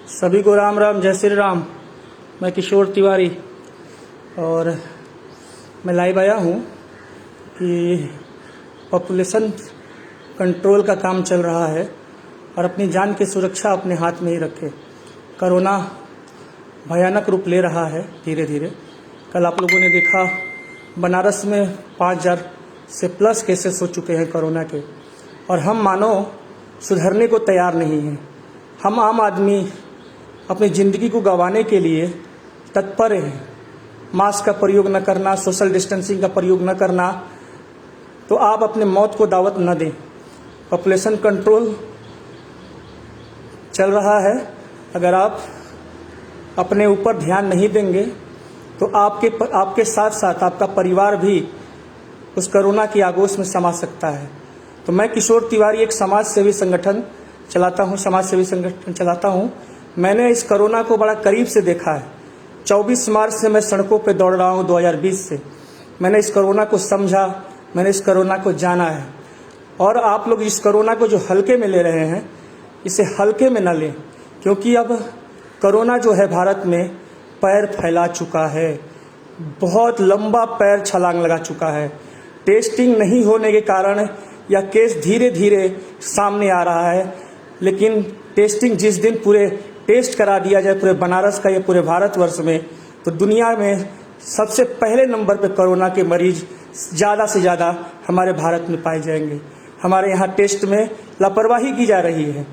सभी को राम राम, जय श्री राम। मैं किशोर तिवारी और मैं लाइव आया हूँ कि पॉपुलेशन कंट्रोल का काम चल रहा है और अपनी जान की सुरक्षा अपने हाथ में ही रखें। कोरोना भयानक रूप ले रहा है धीरे धीरे। कल आप लोगों ने देखा बनारस में 5000 से प्लस केसेस हो चुके हैं कोरोना के, और हम मानव सुधरने को तैयार नहीं हैं। हम आम आदमी अपनी ज़िंदगी को गंवाने के लिए तत्पर हैं। मास्क का प्रयोग न करना, सोशल डिस्टेंसिंग का प्रयोग न करना, तो आप अपने मौत को दावत न दें। पॉपुलेशन कंट्रोल चल रहा है। अगर आप अपने ऊपर ध्यान नहीं देंगे तो आपके साथ साथ आपका परिवार भी उस कोरोना की आगोश में समा सकता है। तो मैं किशोर तिवारी एक समाज सेवी संगठन चलाता हूँ। मैंने इस कोरोना को बड़ा करीब से देखा है। 24 मार्च से मैं सड़कों पे दौड़ रहा हूँ 2020 से। मैंने इस कोरोना को समझा, मैंने इस कोरोना को जाना है। और आप लोग इस कोरोना को जो हल्के में ले रहे हैं, इसे हल्के में न लें, क्योंकि अब कोरोना जो है भारत में पैर फैला चुका है। बहुत लंबा पैर छलांग लगा चुका है। टेस्टिंग नहीं होने के कारण यह केस धीरे धीरे सामने आ रहा है, लेकिन टेस्टिंग जिस दिन पूरे टेस्ट करा दिया जाए पूरे बनारस का या पूरे भारतवर्ष में, तो दुनिया में सबसे पहले नंबर पे कोरोना के मरीज ज़्यादा से ज़्यादा हमारे भारत में पाए जाएंगे। हमारे यहाँ टेस्ट में लापरवाही की जा रही है।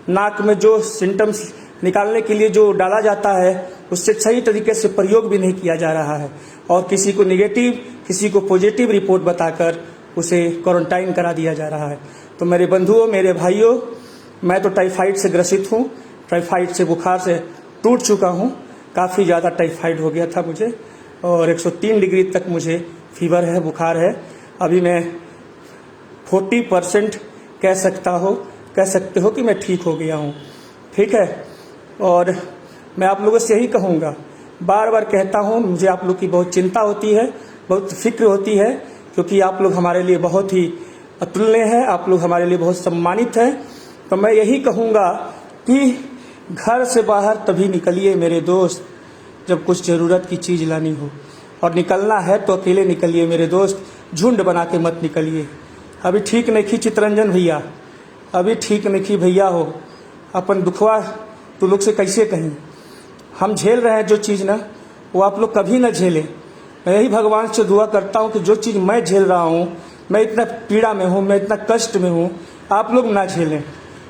नाक में जो सिम्टम्स निकालने के लिए जो डाला जाता है, उससे सही तरीके से प्रयोग भी नहीं किया जा रहा है, और किसी को नेगेटिव किसी को पॉजिटिव रिपोर्ट बताकर उसे क्वारंटाइन करा दिया जा रहा है। तो मेरे बंधुओं, मेरे भाइयों, मैं तो टाइफाइड से ग्रसित हूँ। टाइफाइड से बुखार से टूट चुका हूँ। काफ़ी ज़्यादा टाइफाइड हो गया था मुझे, और 103 डिग्री तक मुझे फीवर है, बुखार है। अभी मैं 40% कह सकते हो कि मैं ठीक हो गया हूँ। ठीक है, और मैं आप लोगों से यही कहूँगा, बार बार कहता हूँ, मुझे आप लोग की बहुत चिंता होती है, बहुत फिक्र होती है, क्योंकि आप लोग हमारे लिए बहुत ही अतुल्य हैं, आप लोग हमारे लिए बहुत सम्मानित हैं। तो मैं यही कहूँगा कि घर से बाहर तभी निकलिए मेरे दोस्त जब कुछ ज़रूरत की चीज़ लानी हो, और निकलना है तो अकेले निकलिए मेरे दोस्त, झुंड बना के मत निकलिए। अभी ठीक नहीं खी चितरंजन भैया, अभी ठीक नहीं खी भैया हो। अपन दुखवा तो लोग से कैसे कहें। हम झेल रहे हैं जो चीज़ ना, वो आप लोग कभी ना झेलें। मैं यही भगवान से दुआ करता हूँ कि जो चीज़ मैं झेल रहा हूँ, मैं इतना पीड़ा में हूँ, मैं इतना कष्ट में हूँ, आप लोग ना झेलें।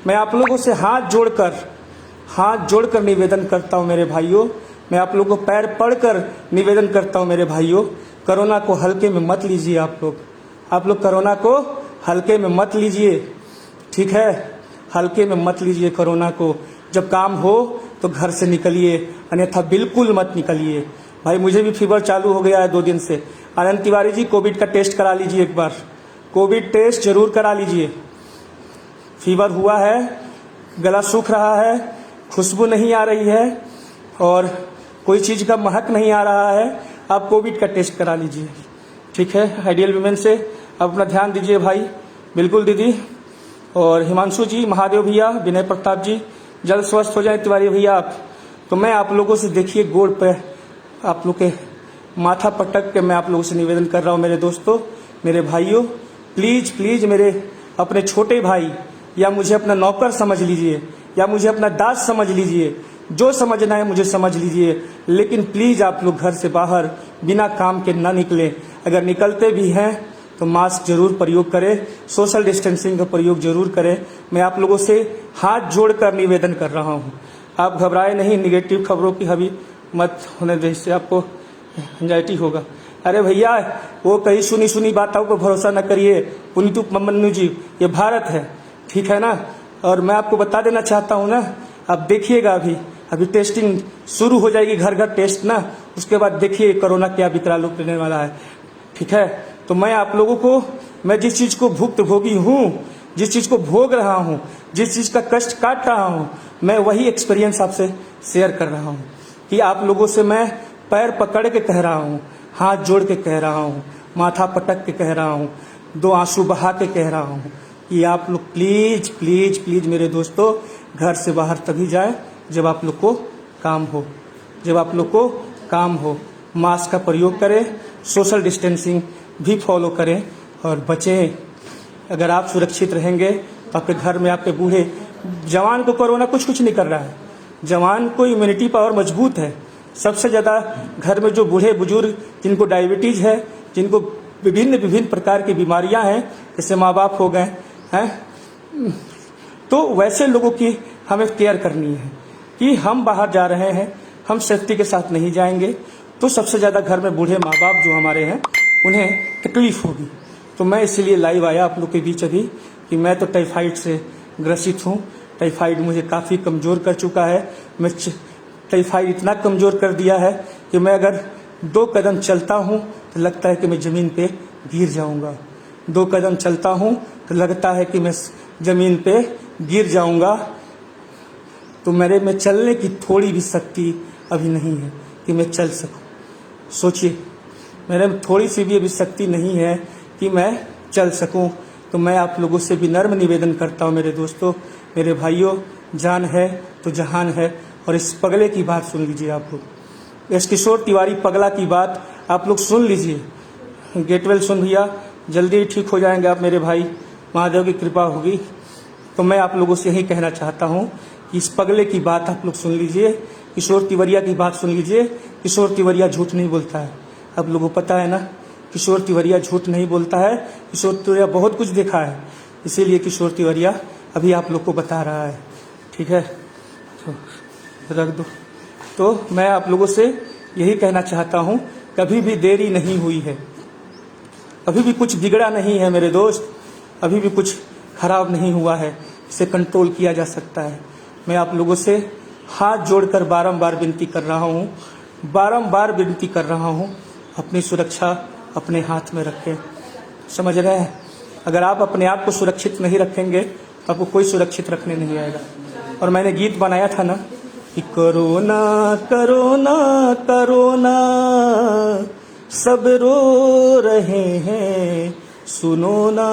मैं आप लोगों से हाथ जोड़कर निवेदन करता हूँ मेरे भाइयों। मैं आप लोगों को पैर पड़कर निवेदन करता हूँ मेरे भाइयों, कोरोना को हल्के में मत लीजिए। आप लोग कोरोना को हल्के में मत लीजिए, ठीक है? हल्के में मत लीजिए कोरोना को। जब काम हो तो घर से निकलिए, अन्यथा बिल्कुल मत निकलिए। भाई मुझे भी फीवर चालू हो गया है 2 दिन से। आनंद तिवारी जी, कोविड का टेस्ट करा लीजिए एक बार, कोविड टेस्ट जरूर करा लीजिए। फीवर हुआ है, गला सूख रहा है, खुशबू नहीं आ रही है, और कोई चीज़ का महक नहीं आ रहा है, आप कोविड का टेस्ट करा लीजिए, ठीक है? आइडियल वुमेन से अपना ध्यान दीजिए भाई। बिल्कुल दीदी, और हिमांशु जी, महादेव भैया, विनय प्रताप जी, जल्द स्वस्थ हो जाए तिवारी भैया आप। तो मैं आप लोगों से देखिए गोड़ पे आप लोग के माथा पटक के मैं आप लोगों से निवेदन कर रहा हूँ मेरे दोस्तों, मेरे भाइयों, प्लीज़ प्लीज़ मेरे अपने छोटे भाई, या मुझे अपना नौकर समझ लीजिए, या मुझे अपना दास समझ लीजिए, जो समझना है मुझे समझ लीजिए, लेकिन प्लीज़ आप लोग घर से बाहर बिना काम के ना निकलें। अगर निकलते भी हैं तो मास्क जरूर प्रयोग करें, सोशल डिस्टेंसिंग का प्रयोग जरूर करें। मैं आप लोगों से हाथ जोड़कर निवेदन कर रहा हूँ। आप घबराए नहीं, निगेटिव खबरों की हावी मत होने दें, इससे आपको एंजाइटी होगा। अरे भैया, वो कहीं सुनी बातों पर भरोसा न करिए। पुनीतु मन्नू जी, ये भारत है, ठीक है ना? और मैं आपको बता देना चाहता हूँ ना, आप देखिएगा अभी टेस्टिंग शुरू हो जाएगी, घर घर टेस्ट ना, उसके बाद देखिए कोरोना क्या विकराल रूप लेने वाला है, ठीक है? तो मैं आप लोगों को, मैं जिस चीज़ को भुक्तभोगी हूँ, जिस चीज़ को भोग रहा हूँ, जिस चीज़ का कष्ट काट रहा हूँ, मैं वही एक्सपीरियंस आपसे शेयर कर रहा हूँ कि आप लोगों से मैं पैर पकड़ के कह रहा हूँ, हाथ जोड़ के कह रहा हूँ, माथा पटक के कह रहा हूँ, 2 आंसू बहा के कह रहा हूँ कि आप लोग प्लीज़ प्लीज़ प्लीज़ मेरे दोस्तों, घर से बाहर तभी जाएं जब आप लोग को काम हो, जब आप लोग को काम हो। मास्क का प्रयोग करें, सोशल डिस्टेंसिंग भी फॉलो करें और बचें। अगर आप सुरक्षित रहेंगे तो आपके घर में आपके बूढ़े, जवान को कोरोना कुछ नहीं कर रहा है। जवान को इम्यूनिटी पावर मजबूत है। सबसे ज़्यादा घर में जो बूढ़े बुजुर्ग, जिनको डायबिटीज़ है, जिनको विभिन्न प्रकार की बीमारियां हैं, जैसे माँ बाप हो गए हैं, तो वैसे लोगों की हमें केयर करनी है कि हम बाहर जा रहे हैं, हम सेफ्टी के साथ नहीं जाएंगे तो सबसे ज़्यादा घर में बूढ़े माँ बाप जो हमारे हैं उन्हें तकलीफ होगी। तो मैं इसीलिए लाइव आया आप लोग के बीच अभी कि मैं तो टाइफाइड से ग्रसित हूँ। टाइफाइड मुझे काफ़ी कमज़ोर कर चुका है। मैं टाइफाइड इतना कमज़ोर कर दिया है कि मैं अगर 2 कदम चलता हूँ तो लगता है कि मैं ज़मीन पे गिर जाऊँगा। 2 कदम चलता हूँ तो लगता है कि मैं ज़मीन पे गिर जाऊँगा। तो मेरे में चलने की थोड़ी भी शक्ति अभी नहीं है कि मैं चल सकूं। सोचिए, मेरे में थोड़ी सी भी अभी शक्ति नहीं है कि मैं चल सकूं। तो मैं आप लोगों से भी नर्म निवेदन करता हूं, मेरे दोस्तों, मेरे भाइयों, जान है तो जहान है। और इस पगले की बात सुन लीजिए आप लोग, इस किशोर तिवारी पगला की बात आप लोग सुन लीजिए। गेट वेल सुन भैया, जल्दी ठीक हो जाएंगे आप मेरे भाई, महादेव की कृपा होगी। तो मैं आप लोगों से यही कहना चाहता हूँ कि इस पगले की बात आप लोग सुन लीजिए, किशोर तिवारिया की बात सुन लीजिए। किशोर तिवारिया झूठ नहीं बोलता है, आप लोगों को पता है ना। किशोर तिवारिया झूठ नहीं बोलता है। किशोर तिवारिया बहुत कुछ देखा है, इसीलिए किशोर तिवारिया अभी आप लोग को बता रहा है। ठीक है, तो रख दो। तो मैं आप लोगों से यही कहना चाहता हूँ, कभी भी देरी नहीं हुई है, अभी भी कुछ बिगड़ा नहीं है मेरे दोस्त, अभी भी कुछ खराब नहीं हुआ है, इसे कंट्रोल किया जा सकता है। मैं आप लोगों से हाथ जोड़कर बारंबार विनती कर रहा हूँ, बारंबार विनती कर रहा हूँ, अपनी सुरक्षा अपने हाथ में रखें। समझ रहे हैं? अगर आप अपने आप को सुरक्षित नहीं रखेंगे तो आपको कोई सुरक्षित रखने नहीं आएगा। और मैंने गीत बनाया था ना कि कोरोना कोरोना कोरोना सब रो रहे हैं, सुनो ना,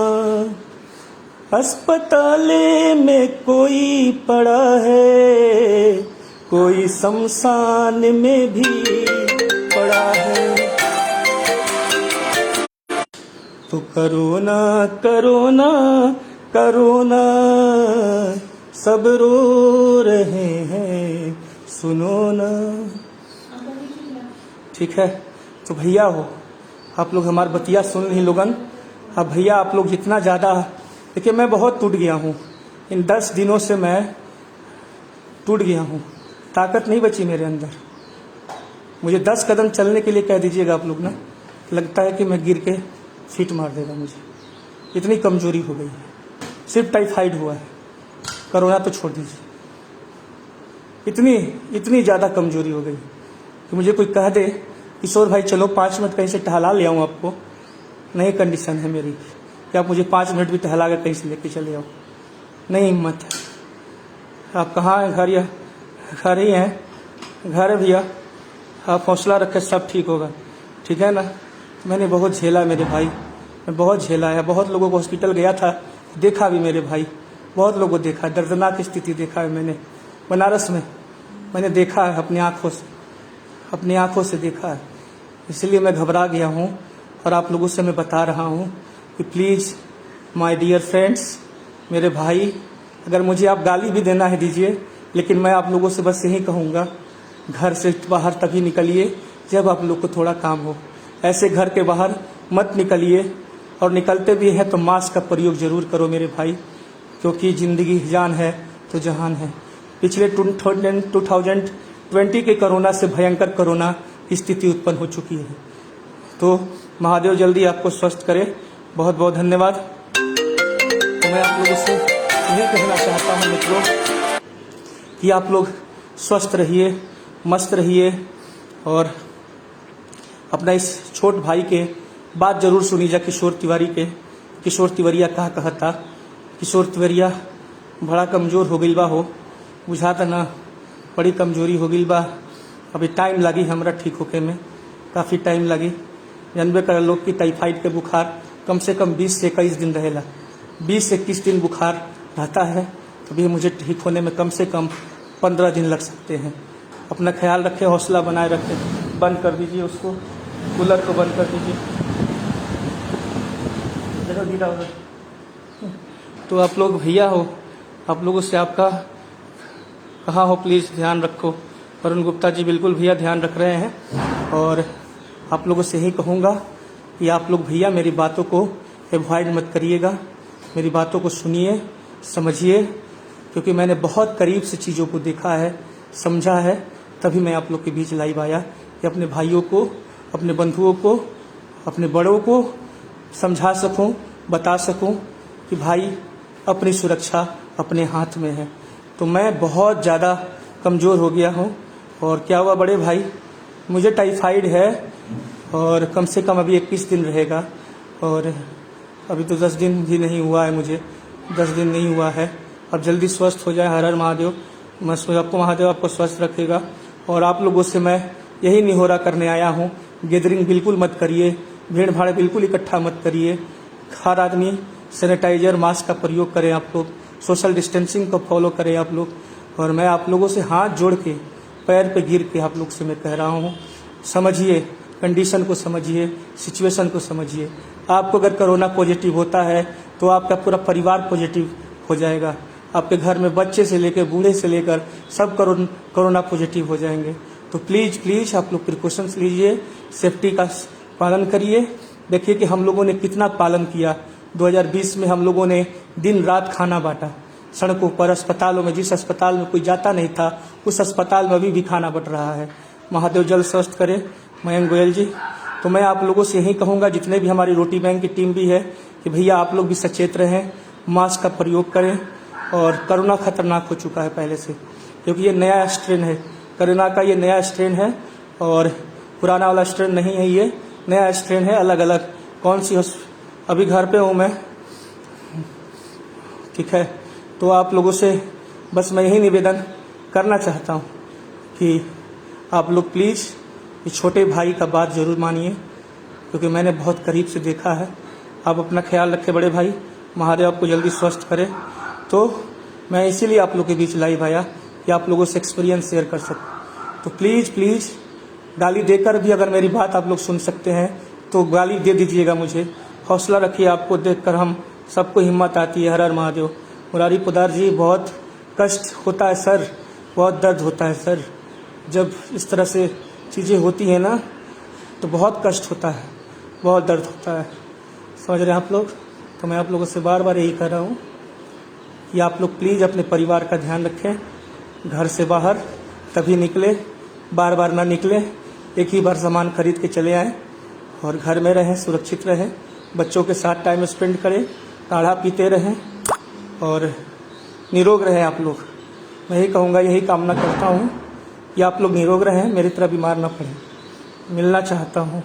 अस्पताल में कोई पड़ा है, कोई शमशान में भी पड़ा है। तो कोरोना कोरोना कोरोना सब रो रहे हैं, सुनो ना। ठीक है, तो भैया हो, आप लोग हमारी बतिया सुन ही लोगन। अब भैया आप लोग जितना ज़्यादा, देखिए मैं बहुत टूट गया हूँ, इन 10 दिनों से मैं टूट गया हूँ, ताकत नहीं बची मेरे अंदर। मुझे 10 कदम चलने के लिए कह दीजिएगा आप लोग ना, लगता है कि मैं गिर के फिट मार देगा मुझे, इतनी कमजोरी हो गई है। सिर्फ टाइफाइड हुआ है, कोरोना तो छोड़ दीजिए, इतनी ज़्यादा कमजोरी हो गई कि मुझे कोई कह दे किशोर भाई चलो 5 मिनट कहीं से टहला ले आऊँ आपको, नहीं कंडीशन है मेरी कि आप मुझे 5 मिनट भी टहला कर कहीं से लेके चले आओ, नहीं हिम्मत है। आप कहाँ हैं? घर या घर ही हैं? घर है भैया, आप हौसला रखें, सब ठीक होगा, ठीक है ना। मैंने बहुत झेला मेरे भाई, मैं बहुत झेला है, बहुत लोगों को हॉस्पिटल गया था, देखा भी मेरे भाई, बहुत लोगों को देखा, दर्दनाक स्थिति देखा है मैंने बनारस में, मैंने देखा है अपनी आँखों से देखा है। इसलिए मैं घबरा गया हूँ और आप लोगों से मैं बता रहा हूँ कि प्लीज़ माय डियर फ्रेंड्स, मेरे भाई, अगर मुझे आप गाली भी देना है दीजिए, लेकिन मैं आप लोगों से बस यही कहूँगा, घर से बाहर तभी निकलिए जब आप लोग को थोड़ा काम हो। ऐसे घर के बाहर मत निकलिए, और निकलते भी हैं तो मास्क का प्रयोग ज़रूर करो मेरे भाई, क्योंकि ज़िंदगी जान है तो जहान है। पिछले 2020 के कोरोना से भयंकर कोरोना की स्थिति उत्पन्न हो चुकी है। तो महादेव जल्दी आपको स्वस्थ करे। बहुत बहुत धन्यवाद। तो मैं आप लोगों से यही कहना चाहता हूँ मित्रों कि आप लोग स्वस्थ रहिए, मस्त रहिए, और अपना इस छोट भाई के बात जरूर सुनी जा किशोर तिवारी के। किशोर तिवारिया कहा कहता, किशोर तिवारिया बड़ा कमज़ोर हो गई बा, हो बुझाता ना, बड़ी कमजोरी हो गई बा। अभी टाइम लगी हमरा ठीक होके में, काफ़ी टाइम लगी। जानबे कर लोग की टाइफाइड के बुखार कम से कम 20 से 21 दिन रहेला, 20 से 21 दिन बुखार रहता है। तभी मुझे ठीक होने में कम से कम 15 दिन लग सकते हैं। अपना ख्याल रखें, हौसला बनाए रखें। बंद कर दीजिए उसको, कूलर को बंद कर दीजिए। देखो दीदा उधर। तो आप लोग भैया हो, आप लोगों से आपका कहा हो प्लीज़ ध्यान रखो। वरुण गुप्ता जी बिल्कुल भैया ध्यान रख रहे हैं। और आप लोगों से यही कहूँगा कि आप लोग भैया मेरी बातों को अवॉइड मत करिएगा, मेरी बातों को सुनिए, समझिए, क्योंकि मैंने बहुत करीब से चीज़ों को देखा है, समझा है, तभी मैं आप लोग के बीच लाइव आया कि अपने भाइयों को, अपने बंधुओं को, अपने बड़ों को समझा सकूं, बता सकूं कि भाई अपनी सुरक्षा अपने हाथ में है। तो मैं बहुत ज़्यादा कमज़ोर हो गया हूं। और क्या हुआ बड़े भाई, मुझे टाइफाइड है और कम से कम अभी 21 दिन रहेगा। और अभी तो 10 दिन भी नहीं हुआ है, मुझे 10 दिन नहीं हुआ है। अब जल्दी स्वस्थ हो जाए। हर हर महादेव। मैं आपको महादेव आपको स्वस्थ रखेगा। और आप लोगों से मैं यही निहोरा करने आया हूँ, गैदरिंग बिल्कुल मत करिए, भीड़ भाड़ बिल्कुल इकट्ठा मत करिए। हर आदमी सैनिटाइजर मास्क का प्रयोग करें, आप लोग सोशल डिस्टेंसिंग को फॉलो करें आप लोग। और मैं आप लोगों से हाथ जोड़ के, पैर पे गिर के आप लोग से मैं कह रहा हूँ, समझिए, कंडीशन को समझिए, सिचुएशन को समझिए। आपको अगर कोरोना पॉजिटिव होता है तो आपका पूरा परिवार पॉजिटिव हो जाएगा। आपके घर में बच्चे से लेकर बूढ़े से लेकर सब कोरोना पॉजिटिव हो जाएंगे। तो प्लीज़ आप लोग प्रिकॉशंस लीजिए, सेफ्टी का पालन करिए। देखिए कि हम लोगों ने कितना पालन किया। 2020 में हम लोगों ने दिन रात खाना बांटा, सड़कों पर, अस्पतालों में। जिस अस्पताल में कोई जाता नहीं था उस अस्पताल में अभी भी खाना बंट रहा है। महादेव जल्द स्वस्थ करे मयंक गोयल जी। तो मैं आप लोगों से यही कहूँगा, जितने भी हमारी रोटी बैंक की टीम भी है, कि भैया आप लोग भी सचेत रहें, मास्क का प्रयोग करें। और कोरोना खतरनाक हो चुका है पहले से, क्योंकि ये नया स्ट्रेन है कोरोना का, ये नया स्ट्रेन है और पुराना वाला स्ट्रेन नहीं है, ये नया स्ट्रेन है। अलग अलग कौन सी, अभी घर पे हूँ मैं, ठीक है। तो आप लोगों से बस मैं यही निवेदन करना चाहता हूँ कि आप लोग प्लीज़ इस छोटे भाई का बात ज़रूर मानिए, क्योंकि मैंने बहुत करीब से देखा है। आप अपना ख्याल रखें बड़े भाई, महादेव आपको जल्दी स्वस्थ करे। तो मैं इसीलिए आप लोग के बीच लाइव आया कि आप लोगों से एक्सपीरियंस शेयर कर सकूं। तो प्लीज़ गाली देकर भी अगर मेरी बात आप लोग सुन सकते हैं तो गाली दे दीजिएगा मुझे। हौसला रखिए, आपको देखकर हम सबको हिम्मत आती है। हर हर महादेव। मुरारी पोदार जी, बहुत कष्ट होता है सर, बहुत दर्द होता है सर। जब इस तरह से चीज़ें होती हैं ना तो बहुत कष्ट होता है, बहुत दर्द होता है, समझ रहे हैं आप लोग। तो मैं आप लोगों से बार बार यही कह रहा हूँ कि आप लोग प्लीज़ अपने परिवार का ध्यान रखें। घर से बाहर तभी निकले, बार बार ना निकले, एक ही बार सामान खरीद के चले आएँ और घर में रहें, सुरक्षित रहें, बच्चों के साथ टाइम स्पेंड करें, काढ़ा पीते रहें और निरोग रहें आप लोग। मैं यही कहूँगा, यही कामना करता हूँ कि आप लोग निरोग रहें, मेरी तरह बीमार ना पड़ें। मिलना चाहता हूँ,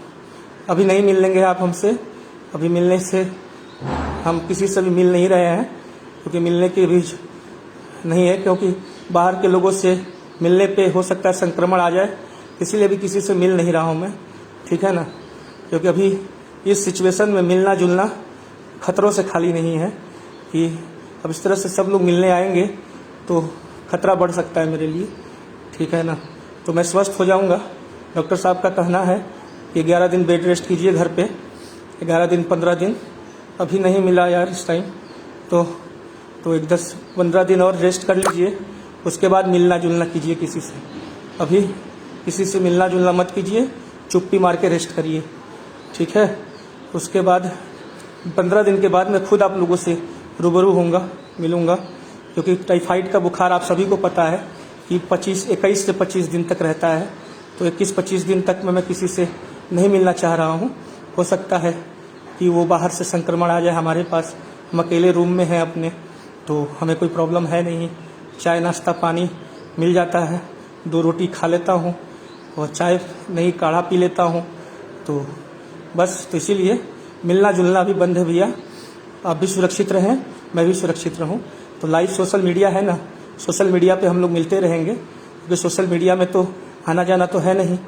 अभी नहीं मिल लेंगे आप हमसे, अभी मिलने से हम किसी से भी मिल नहीं रहे हैं, क्योंकि मिलने के भी नहीं है, क्योंकि बाहर के लोगों से मिलने पे हो सकता है संक्रमण आ जाए, इसीलिए भी किसी से मिल नहीं रहा हूँ मैं, ठीक है ना। क्योंकि अभी इस सिचुएशन में मिलना जुलना खतरों से खाली नहीं है कि अब इस तरह से सब लोग मिलने आएंगे तो खतरा बढ़ सकता है मेरे लिए, ठीक है ना। तो मैं स्वस्थ हो जाऊंगा। डॉक्टर साहब का कहना है कि 11 दिन बेड रेस्ट कीजिए घर पे, 11 दिन 15 दिन। अभी नहीं मिला यार इस टाइम, तो एक 10-15 दिन और रेस्ट कर लीजिए, उसके बाद मिलना जुलना कीजिए किसी से। अभी किसी से मिलना जुलना मत कीजिए, चुप्पी मार के रेस्ट करिए, ठीक है। उसके बाद 15 दिन के बाद मैं खुद आप लोगों से रूबरू होऊंगा, मिलूंगा, क्योंकि टाइफाइड का बुखार आप सभी को पता है कि 21 से 25 दिन तक रहता है। तो 21-25 दिन तक मैं किसी से नहीं मिलना चाह रहा हूँ। हो सकता है कि वो बाहर से संक्रमण आ जाए हमारे पास, हम अकेले रूम में हैं अपने, तो हमें कोई प्रॉब्लम है नहीं, चाय नाश्ता पानी मिल जाता है, 2 रोटी खा लेता हूँ और चाय नहीं काढ़ा पी लेता हूँ। तो बस, तो इसीलिए मिलना जुलना भी बंद है भैया। आप भी सुरक्षित रहें, मैं भी सुरक्षित रहूं। तो लाइव सोशल मीडिया है ना, सोशल मीडिया पे हम लोग मिलते रहेंगे, क्योंकि सोशल मीडिया में तो आना जाना तो है नहीं,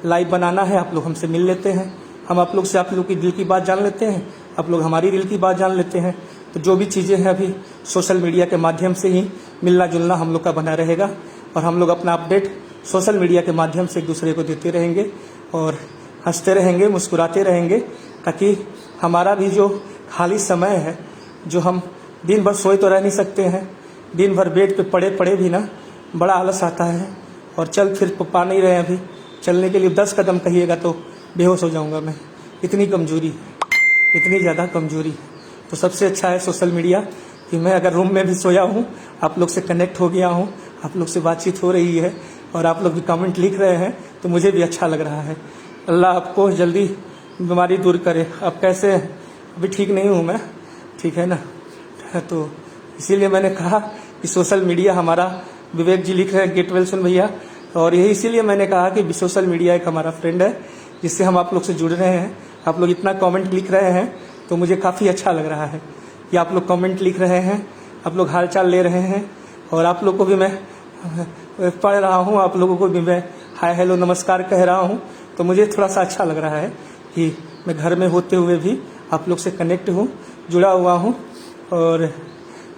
लाइव बनाना है, आप लोग हमसे मिल लेते हैं, हम आप लोग से आप लोग की दिल की बात जान लेते हैं, आप लोग हमारी दिल की बात जान लेते हैं। तो जो भी चीज़ें हैं अभी सोशल मीडिया के माध्यम से ही मिलना जुलना हम लोग का बना रहेगा। और हम लोग अपना अपडेट सोशल मीडिया के माध्यम से एक दूसरे को देते रहेंगे और हंसते रहेंगे, मुस्कुराते रहेंगे, ताकि हमारा भी जो खाली समय है, जो हम दिन भर सोए तो रह नहीं सकते हैं, दिन भर बेड पे पड़े पड़े भी ना बड़ा आलस आता है और चल फिर पा नहीं रहे हैं। अभी चलने के लिए 10 कदम कहिएगा तो बेहोश हो जाऊंगा मैं, इतनी कमजोरी है, इतनी ज़्यादा कमजोरी है। तो सबसे अच्छा है सोशल मीडिया कि मैं अगर रूम में भी सोया हूँ, आप लोग से कनेक्ट हो गया हूँ, आप लोग से बातचीत हो रही है और आप लोग भी कमेंट लिख रहे हैं, तो मुझे भी अच्छा लग रहा है। अल्लाह आपको जल्दी बीमारी दूर करे। अब कैसे हैं? अभी ठीक नहीं हूँ मैं, ठीक है ना। तो इसीलिए मैंने कहा कि सोशल मीडिया हमारा, विवेक जी लिख रहे हैं गेट वेल सुन भैया, और यही इसीलिए मैंने कहा कि सोशल मीडिया एक हमारा फ्रेंड है जिससे हम आप लोग से जुड़ रहे हैं। आप लोग इतना कमेंट लिख रहे हैं तो मुझे काफ़ी अच्छा लग रहा है कि आप लोग कमेंट लिख रहे हैं, आप लोग हालचाल ले रहे हैं, और आप लोग को भी मैं पढ़ रहा हूँ, आप लोगों को भी मैं हाय हेलो नमस्कार कह रहा हूँ। तो मुझे थोड़ा सा अच्छा लग रहा है कि मैं घर में होते हुए भी आप लोग से कनेक्ट हूँ, जुड़ा हुआ हूँ, और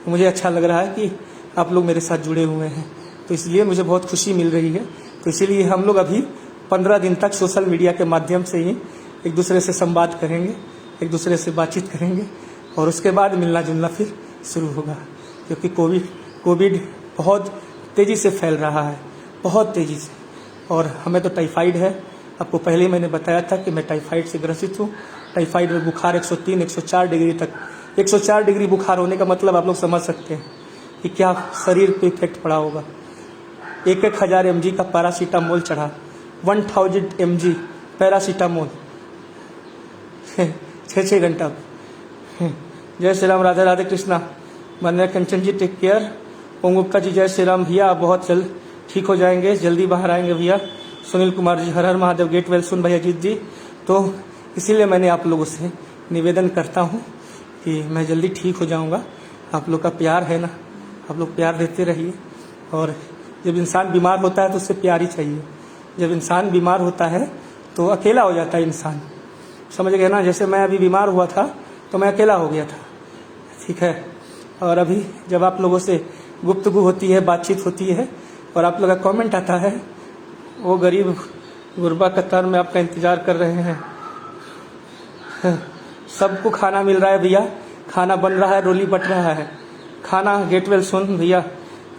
मुझे अच्छा लग रहा है कि आप लोग मेरे साथ जुड़े हुए हैं। तो इसलिए मुझे बहुत खुशी मिल रही है। तो इसीलिए हम लोग अभी 15 दिन तक सोशल मीडिया के माध्यम से ही एक दूसरे से संवाद करेंगे, एक दूसरे से बातचीत करेंगे, और उसके बाद मिलना जुलना फिर शुरू होगा। क्योंकि कोविड बहुत तेज़ी से फैल रहा है, बहुत तेज़ी से, और हमें तो टाइफाइड है। आपको पहले ही मैंने बताया था कि मैं टाइफाइड से ग्रसित हूँ। टाइफाइड में बुखार 103, 104 डिग्री तक, 104 डिग्री बुखार होने का मतलब आप लोग समझ सकते हैं कि क्या शरीर पे इफेक्ट पड़ा होगा। 1000 mg का पैरासीटामोल चढ़ा, 1000 mg पैरासीटामोल 6 घंटा। जय श्री राम, राधे राधे कृष्णा। मान्य कंचन जी टेक केयर। ओम गुप्ता जी जय श्री राम भैया, आप बहुत जल्द ठीक हो जाएंगे, जल्दी बाहर आएंगे भैया। सुनील कुमार जी हर हर महादेव, गेट वेल सुन भैया जीत जी। तो इसीलिए मैंने आप लोगों से निवेदन करता हूँ कि मैं जल्दी ठीक हो जाऊँगा। आप लोग का प्यार है ना, आप लोग प्यार देते रहिए। और जब इंसान बीमार होता है तो उससे प्यार ही चाहिए। जब इंसान बीमार होता है तो अकेला हो जाता है इंसान, समझ गए ना। जैसे मैं अभी बीमार हुआ था तो मैं अकेला हो गया था, ठीक है। और अभी जब आप लोगों से गुफ्तगू होती है, बातचीत होती है, और आप लोग का कमेंट आता है, वो गरीब गुरबा कतार में आपका इंतज़ार कर रहे हैं। सबको खाना मिल रहा है भैया, खाना बन रहा है, रोली बट रहा है खाना। गेट वेल सुन भैया,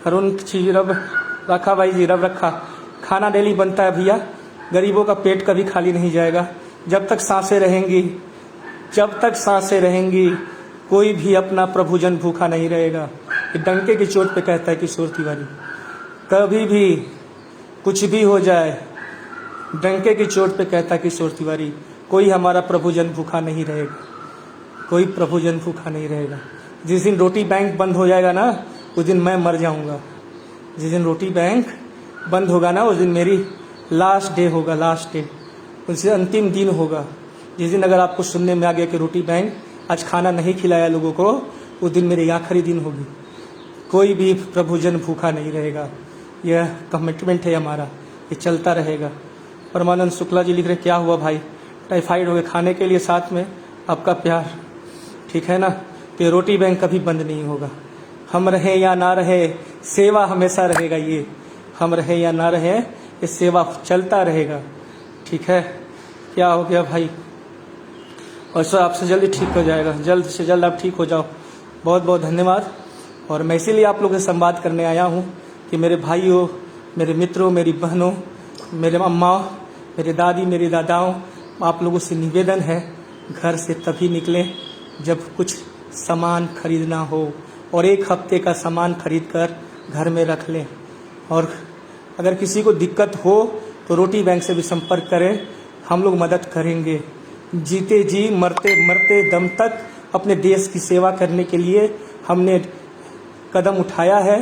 अरुण जी रब रखा भाई जी, रब रखा। खाना डेली बनता है भैया, गरीबों का पेट कभी खाली नहीं जाएगा। जब तक सांसें रहेंगी, जब तक सांसें रहेंगी, कोई भी अपना प्रभुजन भूखा नहीं रहेगा। ये डंके की चोट पे कहता है किशोर तिवारी। कभी भी कुछ भी हो जाए, डंके की चोट पे कहता है किशोर तिवारी, कोई हमारा प्रभुजन भूखा नहीं रहेगा, कोई प्रभुजन भूखा नहीं रहेगा। जिस दिन रोटी बैंक बंद हो जाएगा ना, उस दिन मैं मर जाऊंगा। जिस दिन रोटी बैंक बंद होगा ना, उस दिन मेरी लास्ट डे होगा, लास्ट डे, उससे अंतिम दिन होगा। जिस दिन अगर आपको सुनने में आ गया कि रोटी बैंक आज खाना नहीं खिलाया लोगों को, उस दिन मेरी आखिरी दिन होगी। कोई भी प्रभुजन भूखा नहीं रहेगा, यह कमिटमेंट है हमारा, ये चलता रहेगा। परमानंद शुक्ला जी लिख रहे, क्या हुआ भाई, टाइफाइड हो गया, खाने के लिए साथ में आपका प्यार, ठीक है ना। तो ये रोटी बैंक कभी बंद नहीं होगा। हम रहे या ना रहे, सेवा हमेशा रहेगा। ये हम रहे या ना रहे, ये सेवा चलता रहेगा, ठीक है। क्या हो गया भाई, और सर आपसे जल्दी ठीक हो जाएगा, जल्द से जल्द आप ठीक हो जाओ। बहुत बहुत धन्यवाद। और मैं इसीलिए आप लोगों से संवाद करने आया हूँ कि मेरे भाइयों, मेरे मित्रों, मेरी बहनों, मेरे अम्मा, मेरे दादी, मेरे दादाओं, आप लोगों से निवेदन है, घर से तभी निकलें जब कुछ सामान खरीदना हो, और 1 हफ्ते का सामान खरीद कर घर में रख लें। और अगर किसी को दिक्कत हो तो रोटी बैंक से भी संपर्क करें, हम लोग मदद करेंगे। जीते जी मरते मरते दम तक अपने देश की सेवा करने के लिए हमने कदम उठाया है।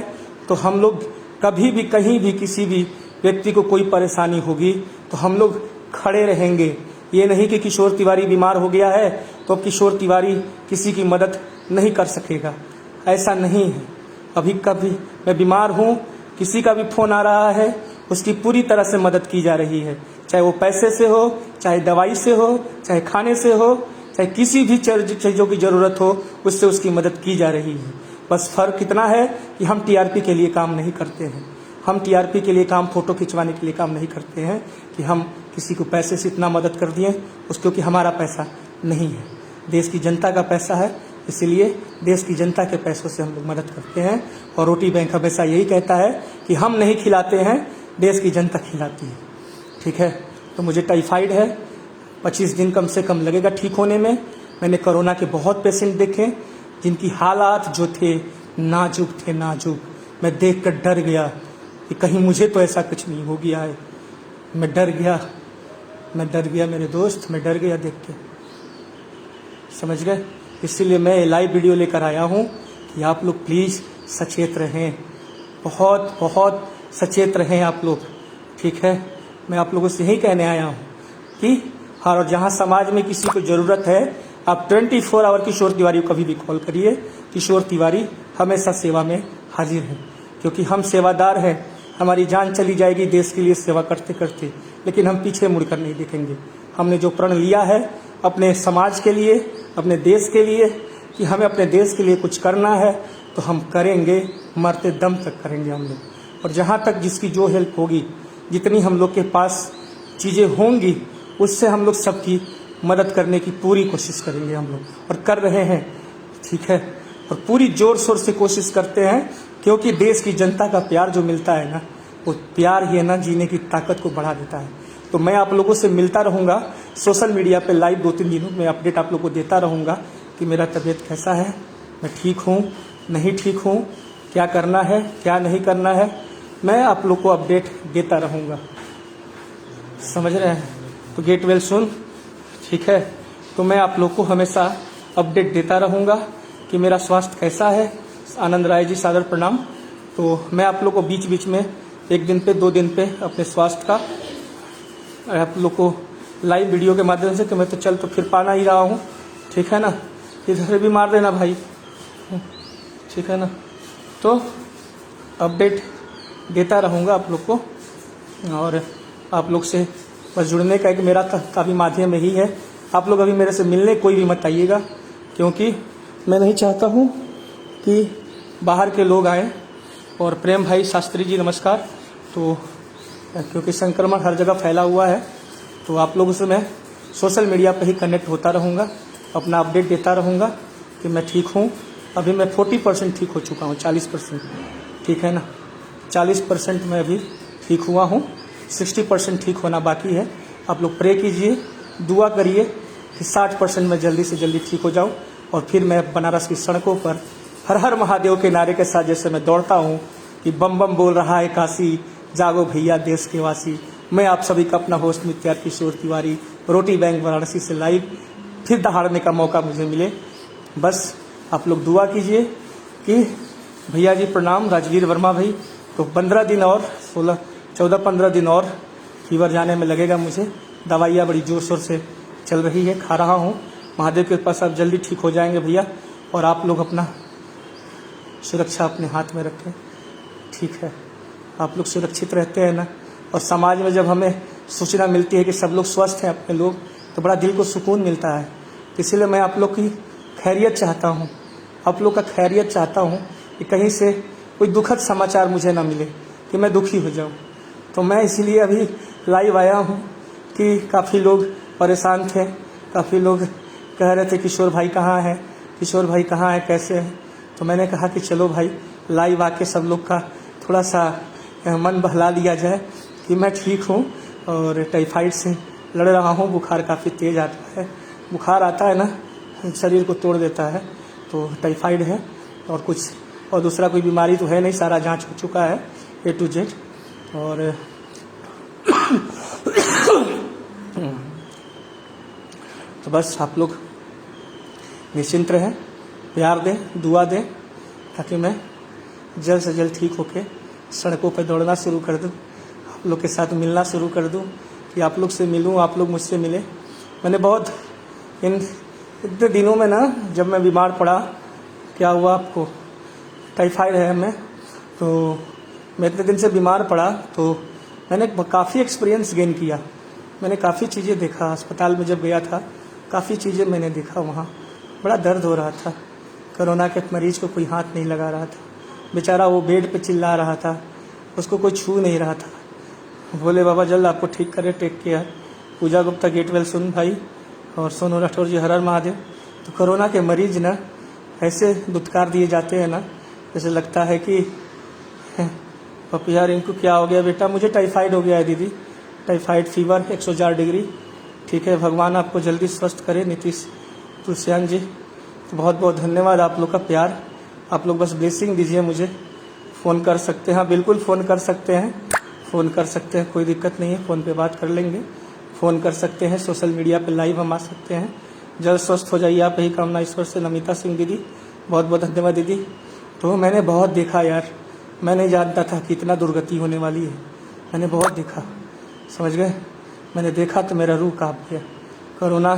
तो हम लोग कभी भी कहीं भी किसी भी व्यक्ति को कोई परेशानी होगी तो हम लोग खड़े रहेंगे। ये नहीं कि किशोर तिवारी बीमार हो गया है तो किशोर तिवारी किसी की मदद नहीं कर सकेगा, ऐसा नहीं है। अभी कभी मैं बीमार हूँ, किसी का भी फोन आ रहा है, उसकी पूरी तरह से मदद की जा रही है, चाहे वो पैसे से हो, चाहे दवाई से हो, चाहे खाने से हो, चाहे किसी भी चीज़ों की ज़रूरत हो, उससे उसकी मदद की जा रही है। बस फ़र्क इतना है कि हम टीआरपी के लिए काम नहीं करते हैं, हम टीआरपी के लिए काम, फोटो खिंचवाने के लिए काम नहीं करते हैं कि हम किसी को पैसे से इतना मदद कर दिए उस, क्योंकि हमारा पैसा नहीं है, देश की जनता का पैसा है। इसीलिए देश की जनता के पैसों से हम लोग मदद करते हैं। और रोटी बैंक हमेशा यही कहता है कि हम नहीं खिलाते हैं, देश की जनता खिलाती है। ठीक है, तो मुझे टाइफाइड है, 25 दिन कम से कम लगेगा ठीक होने में। मैंने कोरोना के बहुत पेशेंट देखे जिनकी हालात जो थे नाजुक थे, नाजुक। मैं देख कर डर गया कि कहीं मुझे तो ऐसा कुछ नहीं हो गया है। मैं डर गया मेरे दोस्त, मैं डर गया देख के, समझ गए। इसीलिए मैं लाइव वीडियो लेकर आया हूँ कि आप लोग प्लीज़ सचेत रहें, बहुत बहुत सचेत रहें आप लोग। ठीक है, मैं आप लोगों से यही कहने आया हूँ कि हाँ, और जहाँ समाज में किसी को ज़रूरत है, आप 24 आवर किशोर तिवारी को कभी भी कॉल करिए। किशोर तिवारी हमेशा सेवा में हाजिर है, क्योंकि हम सेवादार हैं। हमारी जान चली जाएगी देश के लिए सेवा करते करते, लेकिन हम पीछे मुड़कर नहीं देखेंगे। हमने जो प्रण लिया है अपने समाज के लिए, अपने देश के लिए, कि हमें अपने देश के लिए कुछ करना है, तो हम करेंगे, मरते दम तक करेंगे हम लोग। और जहाँ तक जिसकी जो हेल्प होगी, जितनी हम लोग के पास चीज़ें होंगी, उससे हम लोग सबकी मदद करने की पूरी कोशिश करेंगे हम लोग, और कर रहे हैं। ठीक है, और पूरी जोर शोर से कोशिश करते हैं, क्योंकि देश की जनता का प्यार जो मिलता है ना, वो प्यार ही है ना जीने की ताकत को बढ़ा देता है। तो मैं आप लोगों से मिलता रहूँगा सोशल मीडिया पे लाइव, 2-3 दिनों में अपडेट आप लोगों को देता रहूँगा कि मेरा तबीयत कैसा है, मैं ठीक हूँ नहीं ठीक हूँ, क्या करना है क्या नहीं करना है, मैं आप लोग को अपडेट देता रहूँगा। समझ रहे हैं? तो गेट वेल सुन। ठीक है, तो मैं आप लोग को हमेशा अपडेट देता रहूँगा कि मेरा स्वास्थ्य कैसा है। आनंद राय जी, सादर प्रणाम। तो मैं आप लोग को बीच बीच में 1 दिन पे 2 दिन पे अपने स्वास्थ्य का आप लोग को लाइव वीडियो के माध्यम से, कि मैं तो चल तो फिर पाना ही रहा हूँ। ठीक है ना, इधर भी मार देना भाई, ठीक है ना। तो अपडेट देता रहूँगा आप लोग को, और आप लोग से बस जुड़ने का एक मेरा काफ़ी माध्यम यही है। आप लोग अभी मेरे से मिलने कोई भी मत आइएगा, क्योंकि मैं नहीं चाहता हूँ कि बाहर के लोग आएँ। और प्रेम भाई शास्त्री जी नमस्कार। तो क्योंकि संक्रमण हर जगह फैला हुआ है, तो आप लोगों से मैं सोशल मीडिया पर ही कनेक्ट होता रहूँगा, अपना अपडेट देता रहूँगा कि मैं ठीक हूँ। अभी मैं 40% ठीक हो चुका हूँ, 40%, ठीक है ना, 40% मैं अभी ठीक हुआ हूँ, 60% ठीक होना बाकी है। आप लोग प्रे कीजिए, दुआ करिए कि 60% मैं जल्दी से जल्दी ठीक हो जाऊँ, और फिर मैं बनारस की सड़कों पर हर हर महादेव के नारे के साथ जैसे मैं दौड़ता हूँ कि बम बम बोल रहा है काशी, जागो भैया देश के वासी। मैं आप सभी का अपना होस्ट मित्र किशोर तिवारी, रोटी बैंक वाराणसी से लाइव फिर दहाड़ने का मौका मुझे मिले। बस आप लोग दुआ कीजिए कि भैया जी प्रणाम, राजवीर वर्मा भाई। तो 15 दिन और 14-15 दिन और फीवर जाने में लगेगा मुझे। दवाइयाँ बड़ी जोर शोर से चल रही है, खा रहा हूँ। महादेव के पास आप जल्दी ठीक हो जाएंगे भैया। और आप लोग अपना सुरक्षा अपने हाथ में रखें, ठीक है। आप लोग सुरक्षित रहते हैं ना। और समाज में जब हमें सूचना मिलती है कि सब लोग स्वस्थ हैं अपने लोग, तो बड़ा दिल को सुकून मिलता है। इसलिए मैं आप लोग की खैरियत चाहता हूँ, आप लोग का खैरियत चाहता हूँ कि कहीं से कोई दुखद समाचार मुझे ना मिले कि मैं दुखी हो जाऊँ। तो मैं इसीलिए अभी लाइव आया हूँ कि काफ़ी लोग परेशान थे, काफ़ी लोग कह रहे थे किशोर भाई कहाँ हैं, किशोर भाई कहाँ हैं, कैसे हैं। तो मैंने कहा कि चलो भाई लाइव आके सब लोग का थोड़ा सा मन बहला दिया जाए कि मैं ठीक हूँ और टाइफाइड से लड़ रहा हूँ। बुखार काफ़ी तेज़ आता है, बुखार आता है ना शरीर को तोड़ देता है, तो टाइफाइड है। और कुछ और दूसरा कोई बीमारी तो है नहीं, सारा जांच हो चुका है A to Z। और तो बस आप लोग निश्चिंत रहें, प्यार दें, दुआ दें, ताकि मैं जल्द से जल्द ठीक होके सड़कों पर दौड़ना शुरू कर दूं, आप लोग के साथ मिलना शुरू कर दूं, कि आप लोग से मिलूं, आप लोग मुझसे मिले। मैंने बहुत इतने दिनों में ना, जब मैं बीमार पड़ा, क्या हुआ आपको, टाइफाइड है हमें, तो मैं इतने दिन से बीमार पड़ा, तो मैंने काफ़ी एक्सपीरियंस गेन किया। मैंने काफ़ी चीज़ें देखा, अस्पताल में जब गया था काफ़ी चीज़ें मैंने देखा। वहाँ बड़ा दर्द हो रहा था, कोरोना के मरीज को कोई हाथ नहीं लगा रहा था, बेचारा वो बेड पे चिल्ला रहा था, उसको कोई छू नहीं रहा था। बोले बाबा जल्द आपको ठीक करे, टेक केयर। पूजा गुप्ता गेट वेल सुन भाई और सोनू राठौर जी हर हर महादेव। तो कोरोना के मरीज ना ऐसे दुत्कार दिए जाते हैं ना, जैसे लगता है कि पप्पी यार इनको क्या हो गया बेटा। मुझे टाइफाइड हो गया है दीदी, टाइफाइड फीवर 104 डिग्री। ठीक है, भगवान आपको जल्दी स्वस्थ करे। नीतीश तुलसियान जी, तो बहुत बहुत धन्यवाद आप लोग का प्यार। आप लोग बस ब्लेसिंग दीजिए मुझे। फ़ोन कर सकते हैं, हाँ बिल्कुल फ़ोन कर सकते हैं, फ़ोन कर सकते हैं, कोई दिक्कत नहीं है, फ़ोन पे बात कर लेंगे। फ़ोन कर सकते हैं, सोशल मीडिया पे लाइव हम आ सकते हैं। जल्द स्वस्थ हो जाइए आप, यही कामना ईश्वर से। नमिता सिंह दीदी, बहुत बहुत धन्यवाद दीदी। तो मैंने बहुत देखा यार, मैं नहीं जानता था कि इतना दुर्गति होने वाली है। मैंने बहुत देखा, समझ गए। मैंने देखा तो मेरा रूह काँप गया। कोरोना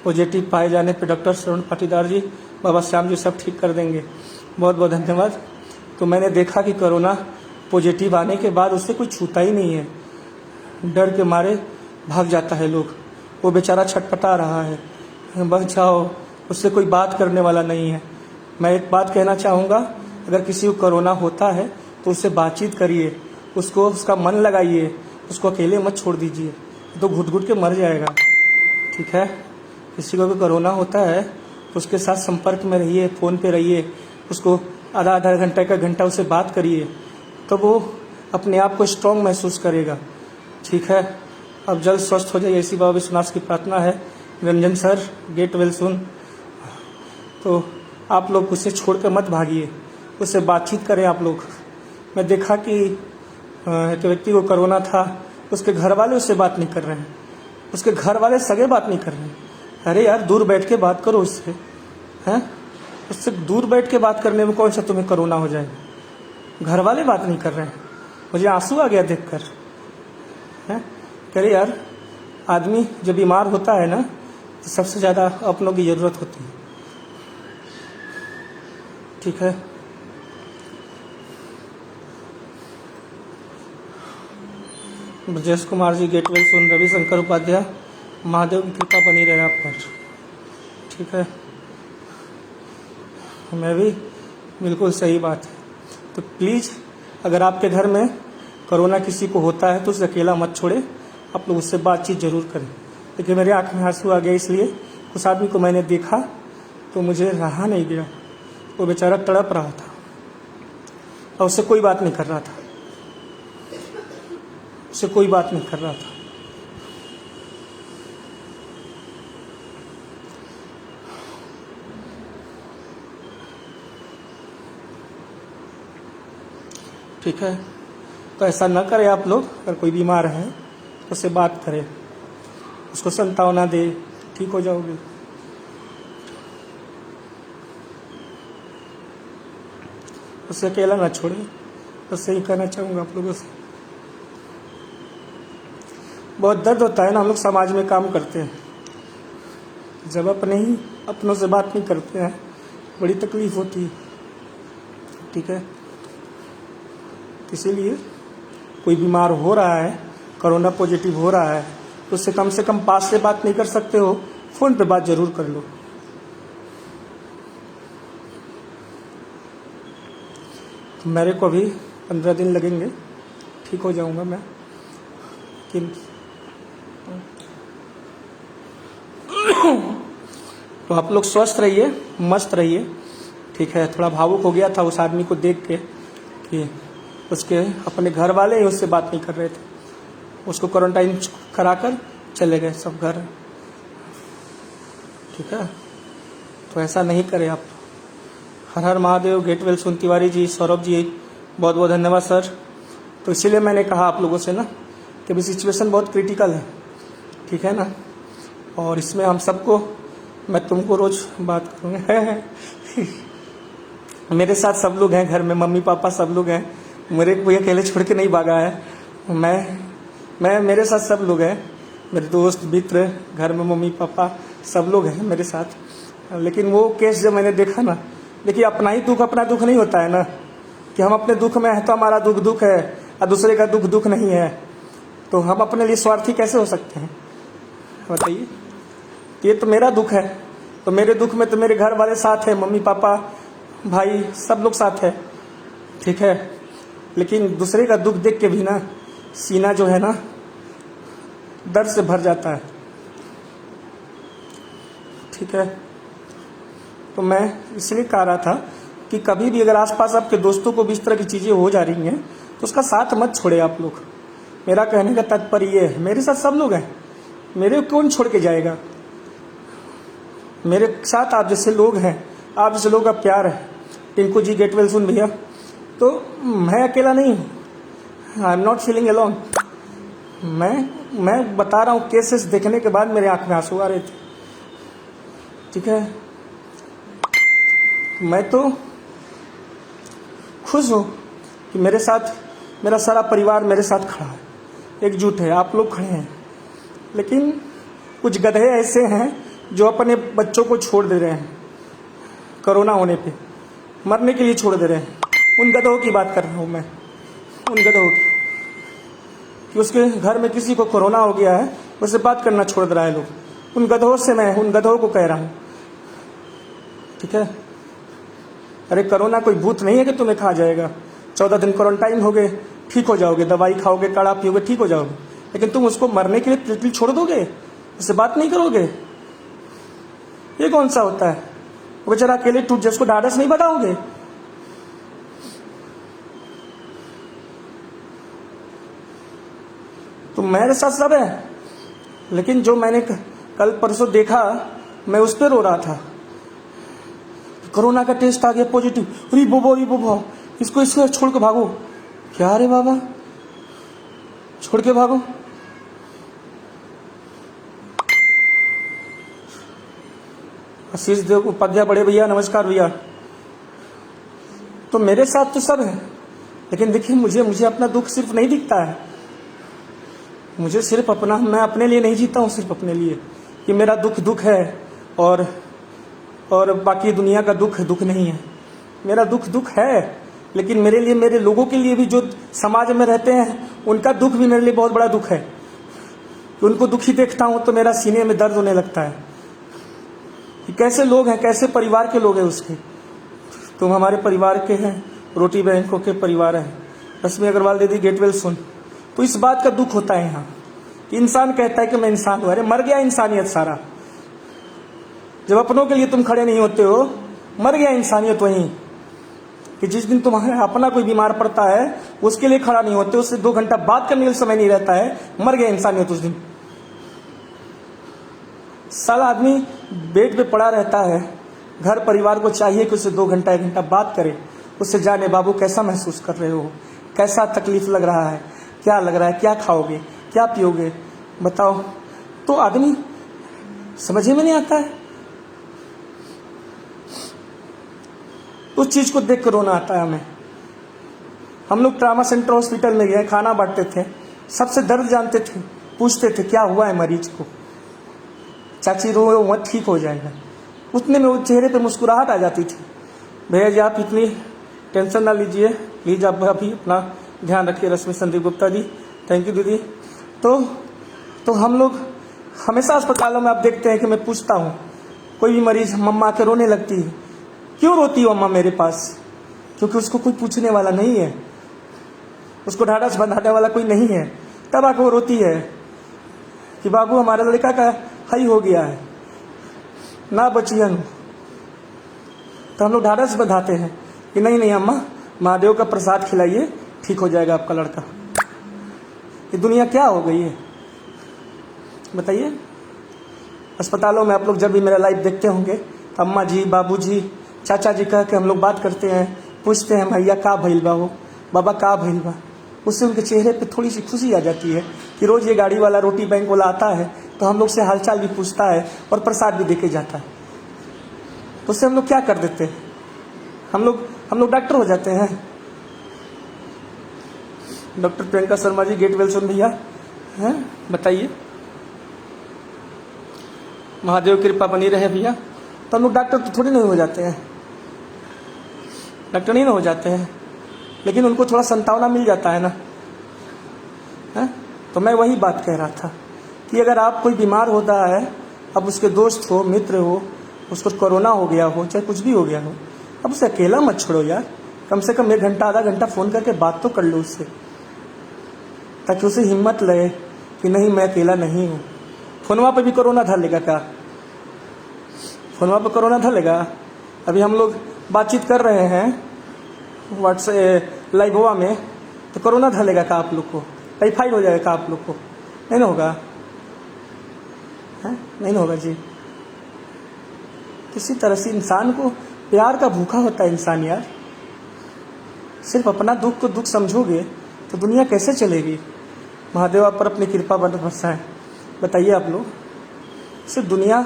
पॉजिटिव पाए जाने पे डॉक्टर श्रवण पाटीदार जी, बाबा श्याम जी सब ठीक कर देंगे। बहुत बहुत धन्यवाद। तो मैंने देखा कि कोरोना पॉजिटिव आने के बाद उससे कोई छूता ही नहीं है, डर के मारे भाग जाता है लोग। वो बेचारा छटपटा रहा है, बच जाओ, उससे कोई बात करने वाला नहीं है। मैं एक बात कहना चाहूँगा, अगर किसी को कोरोना होता है तो उससे बातचीत करिए, उसको उसका मन लगाइए, उसको अकेले मत छोड़ दीजिए, तो घुट घुट के मर जाएगा। ठीक है, किसी को भी कोरोना होता है तो उसके साथ संपर्क में रहिए, फ़ोन पे रहिए, उसको आधा घंटा एक घंटा उससे बात करिए, तो वो अपने आप को स्ट्रॉन्ग महसूस करेगा। ठीक है, अब जल्द स्वस्थ हो जाइए, ऐसी बाबा विश्वनाथ की प्रार्थना है। रंजन सर गेट वेल सुन। तो आप लोग उसे छोड़ कर मत भागिए, उससे बातचीत करें आप लोग। मैं देखा कि एक व्यक्ति को कोरोना था, उसके घर वाले उससे बात नहीं कर रहे हैं, उसके घर वाले सगे बात नहीं कर रहे हैं। अरे यार, दूर बैठ के बात करो उससे, हैं? उससे दूर बैठ के बात करने में कौन सा तुम्हें कोरोना हो जाएगा। घर वाले बात नहीं कर रहे हैं। मुझे आंसू आ गया देखकर, हैं? कह रहे यार, आदमी जब बीमार होता है ना तो सबसे ज़्यादा अपनों की ज़रूरत होती है। ठीक है, Brajesh Kumar ji get well soon. Ravishankar Upadhyay, Mahadev की कृपा बनी रहे आप पर। ठीक है, मैं भी बिल्कुल सही बात है। तो प्लीज़ अगर आपके घर में कोरोना किसी को होता है तो उसे अकेला मत छोड़े, आप लोग उससे बातचीत जरूर करें। लेकिन मेरे आँख में आंसू आ गया, इसलिए उस आदमी को मैंने देखा तो मुझे रहा नहीं गया। वो बेचारा तड़प रहा था और उससे कोई बात नहीं कर रहा था, उससे कोई बात नहीं कर रहा था। ठीक है, तो ऐसा न करें आप लोग। अगर कोई बीमार है तो उससे बात करें, उसको सांत्वना दे, ठीक हो जाओगे। उससे अकेला ना छोड़े, बस यही कहना चाहूँगा आप लोगों से। बहुत दर्द होता है ना, हम लोग समाज में काम करते हैं, जब अपनों से बात नहीं करते हैं, बड़ी तकलीफ होती है। ठीक है, इसीलिए कोई बीमार हो रहा है, कोरोना पॉजिटिव हो रहा है, तो उससे कम पास से बात नहीं कर सकते हो, फ़ोन पे बात जरूर कर लो। तो मेरे को भी 15 दिन लगेंगे, ठीक हो जाऊंगा मैं। लेकिन तो आप लोग स्वस्थ रहिए, मस्त रहिए। ठीक है, थोड़ा भावुक हो गया था उस आदमी को देख के कि उसके अपने घर वाले ही उससे बात नहीं कर रहे थे, उसको क्वारंटाइन कराकर चले गए सब घर। ठीक है, तो ऐसा नहीं करें आप। हर हर Mahadev. Get well soon Tiwari ji, Saurabh ji, बहुत बहुत धन्यवाद सर। तो इसीलिए मैंने कहा आप लोगों से ना कि अभी सिचुएशन बहुत क्रिटिकल है। ठीक है ना, और इसमें हम सबको, मैं तुमको रोज बात करूँगा मेरे साथ सब लोग हैं घर में, मम्मी पापा सब लोग हैं, मेरे कोई अकेले छोड़ के नहीं भागा है। मैं मेरे साथ सब लोग हैं, मेरे दोस्त मित्र, घर में मम्मी पापा सब लोग हैं मेरे साथ। लेकिन वो केस जब मैंने देखा ना, देखिए अपना ही दुख अपना दुख नहीं होता है ना, कि हम अपने दुख में है तो हमारा दुख दुख है और दूसरे का दुख दुख नहीं है, तो हम अपने लिए स्वार्थी कैसे हो सकते हैं बताइए। ये तो मेरा दुख है, तो मेरे दुख में तो मेरे घर वाले साथ है, मम्मी पापा भाई सब लोग साथ है। ठीक है, लेकिन दूसरे का दुख देख के भी ना सीना जो है ना दर्द से भर जाता है। ठीक है, तो मैं इसलिए कह रहा था कि कभी भी अगर आसपास आपके दोस्तों को भी इस तरह की चीज़ें हो जा रही हैं तो उसका साथ मत छोड़े आप लोग। मेरा कहने का तात्पर्य ये है, मेरे साथ सब लोग हैं, मेरे कौन छोड़ के जाएगा। मेरे साथ आप जैसे लोग हैं, आप जैसे लोगों का प्यार है। टिंकू जी गेट वेल सुन भैया, तो मैं अकेला नहीं हूँ, I am not feeling alone. मैं बता रहा हूँ, केसेस देखने के बाद मेरे आंख में आंसू आ रहे थे। ठीक है, मैं तो खुश हूँ कि मेरे साथ मेरा सारा परिवार मेरे साथ खड़ा है, एकजुट है, आप लोग खड़े हैं। लेकिन कुछ गधे ऐसे हैं जो अपने बच्चों को छोड़ दे रहे हैं, कोरोना होने पे मरने के लिए छोड़ दे रहे हैं। उन गधों की बात कर रहा हूँ मैं, उन गधों की, कि उसके घर में किसी को कोरोना हो गया है, उससे बात करना छोड़ दे रहा है लोग। उन गधों से मैं उन गधों को कह रहा हूँ। ठीक है, अरे कोरोना कोई भूत नहीं है कि तुम्हें खा जाएगा। 14 दिन क्वारंटाइन हो गए, ठीक हो जाओगे, दवाई खाओगे, काढ़ा पियोगे, ठीक हो जाओगे। लेकिन तुम उसको मरने के लिए प्लेटली छोड़ दोगे, उससे बात नहीं करोगे, ये कौन सा होता है। वो बेचारा अकेले टूट जाए, उसको ढाढ़स नहीं बताओगे। तो मेरे साथ सब है, लेकिन जो मैंने कल परसों देखा, मैं उस पर रो रहा था। कोरोना का टेस्ट आ गया पॉजिटिव, अरे बोबो इसको छोड़ के भागो। क्या रे बाबा, छोड़ के भागो। आशीष देव उपाध्याय बड़े भैया, नमस्कार भैया। तो मेरे साथ तो सब है, लेकिन देखिए मुझे अपना दुख सिर्फ नहीं दिखता है। मुझे सिर्फ अपना, मैं अपने लिए नहीं जीता हूँ, सिर्फ अपने लिए कि मेरा दुख है और बाकी दुनिया का दुख नहीं है। मेरा दुख है, लेकिन मेरे लिए, मेरे लोगों के लिए भी जो समाज में रहते हैं, उनका दुख भी मेरे लिए बहुत बड़ा दुख है। कि उनको दुखी देखता हूँ तो मेरा सीने में दर्द होने लगता है कि कैसे लोग हैं, कैसे परिवार के लोग हैं उसके। तुम हमारे परिवार के हैं, रोटी बैंकों के परिवार हैं। रश्मि अग्रवाल दीदी गेट वेल सुन। तो इस बात का दुख होता है यहाँ कि इंसान कहता है कि मैं इंसान हूँ। अरे मर गया इंसानियत सारा। जब अपनों के लिए तुम खड़े नहीं होते हो, मर गया इंसानियत वहीं। कि जिस दिन तुम्हारा अपना कोई बीमार पड़ता है, उसके लिए खड़ा नहीं होते, उससे 2 घंटा बात करने का समय नहीं रहता है, मर गया इंसानियत उस दिन। साला आदमी बेड पे पड़ा रहता है, घर परिवार को चाहिए कि उससे 2 घंटा 1 घंटा बात करे, उससे जाने बाबू कैसा महसूस कर रहे हो, कैसा तकलीफ लग रहा है, क्या लग रहा है, क्या खाओगे, क्या पियोगे, बताओ। तो आदमी समझ में नहीं आता है। उस चीज को देख कर रोना आता है हमें। हम लोग ट्रामा सेंटर हॉस्पिटल में गए, खाना बांटते थे, सबसे दर्द जानते थे, पूछते थे क्या हुआ है मरीज को। चाची रो मत, ठीक हो जाएगा। उतने में वो चेहरे पे मुस्कुराहट आ जाती थी। भैया जी आप इतनी टेंशन ना लीजिए, प्लीज आप अभी अपना ध्यान रखिए। रश्मि संदीप गुप्ता जी, थैंक यू दीदी। तो हम लोग हमेशा अस्पतालों में आप देखते हैं कि मैं पूछता हूँ, कोई भी मरीज मम्मा के रोने लगती है, क्यों रोती हो अम्मा मेरे पास? क्योंकि उसको कोई पूछने वाला नहीं है, उसको ढाढ़स बंधाने वाला कोई नहीं है। तब आकर वो रोती है कि बाबू हमारे लड़का का हई हो गया है, ना बचियन। तो हम लोग ढाढ़स बंधाते हैं कि नहीं अम्मा, महादेव का प्रसाद खिलाइए, ठीक हो जाएगा आपका लड़का। ये दुनिया क्या हो गई है बताइए। अस्पतालों में आप लोग जब भी मेरा लाइव देखते होंगे तो अम्मा जी, बाबू जी, चाचा जी कह के हम लोग बात करते हैं, पूछते हैं भैया का भइल बा हो, बाबा का भइल बा। उससे उनके चेहरे पे थोड़ी सी खुशी आ जाती है कि रोज ये गाड़ी वाला, रोटी बैंक वाला आता है तो हम लोग से हालचाल भी पूछता है और प्रसाद भी देके जाता है। तो उससे हम लोग क्या कर देते हैं, हम लोग डॉक्टर हो जाते हैं। Doctor Priyanka Sharma ji get well सुन भैया, हैं बताइए। महादेव कृपा बनी रहे भैया। तो हम लोग डॉक्टर तो थोड़ी नहीं हो जाते हैं, डॉक्टर नहीं ना हो जाते हैं, लेकिन उनको थोड़ा संतावना मिल जाता है ना, है? तो मैं वही बात कह रहा था कि अगर आप कोई बीमार होता है, अब उसके दोस्त हो, मित्र हो, उसको कोरोना हो गया हो, चाहे कुछ भी हो गया हो, अब उसे अकेला मत छोड़ो यार। कम से कम 1 घंटा आधा घंटा फ़ोन करके बात तो कर लो उससे, ताकि उसे हिम्मत लगे कि नहीं मैं अकेला नहीं हूँ। फोनवा पे भी कोरोना धर क्या? फोनवा पे कोरोना धर अभी हम लोग बातचीत कर रहे हैं व्हाट्सएप लाइववा में, तो कोरोना धर क्या आप लोग को? टाइफाइड हो जाएगा आप लोग को? नहीं ना होगा, है नहीं ना होगा जी। किसी तरह से इंसान को प्यार का भूखा होता है इंसान यार। सिर्फ अपना दुख को दुख समझोगे तो दुनिया कैसे चलेगी? महादेव आप पर अपनी कृपा बरसाए। बताइए आप लोग, सिर्फ दुनिया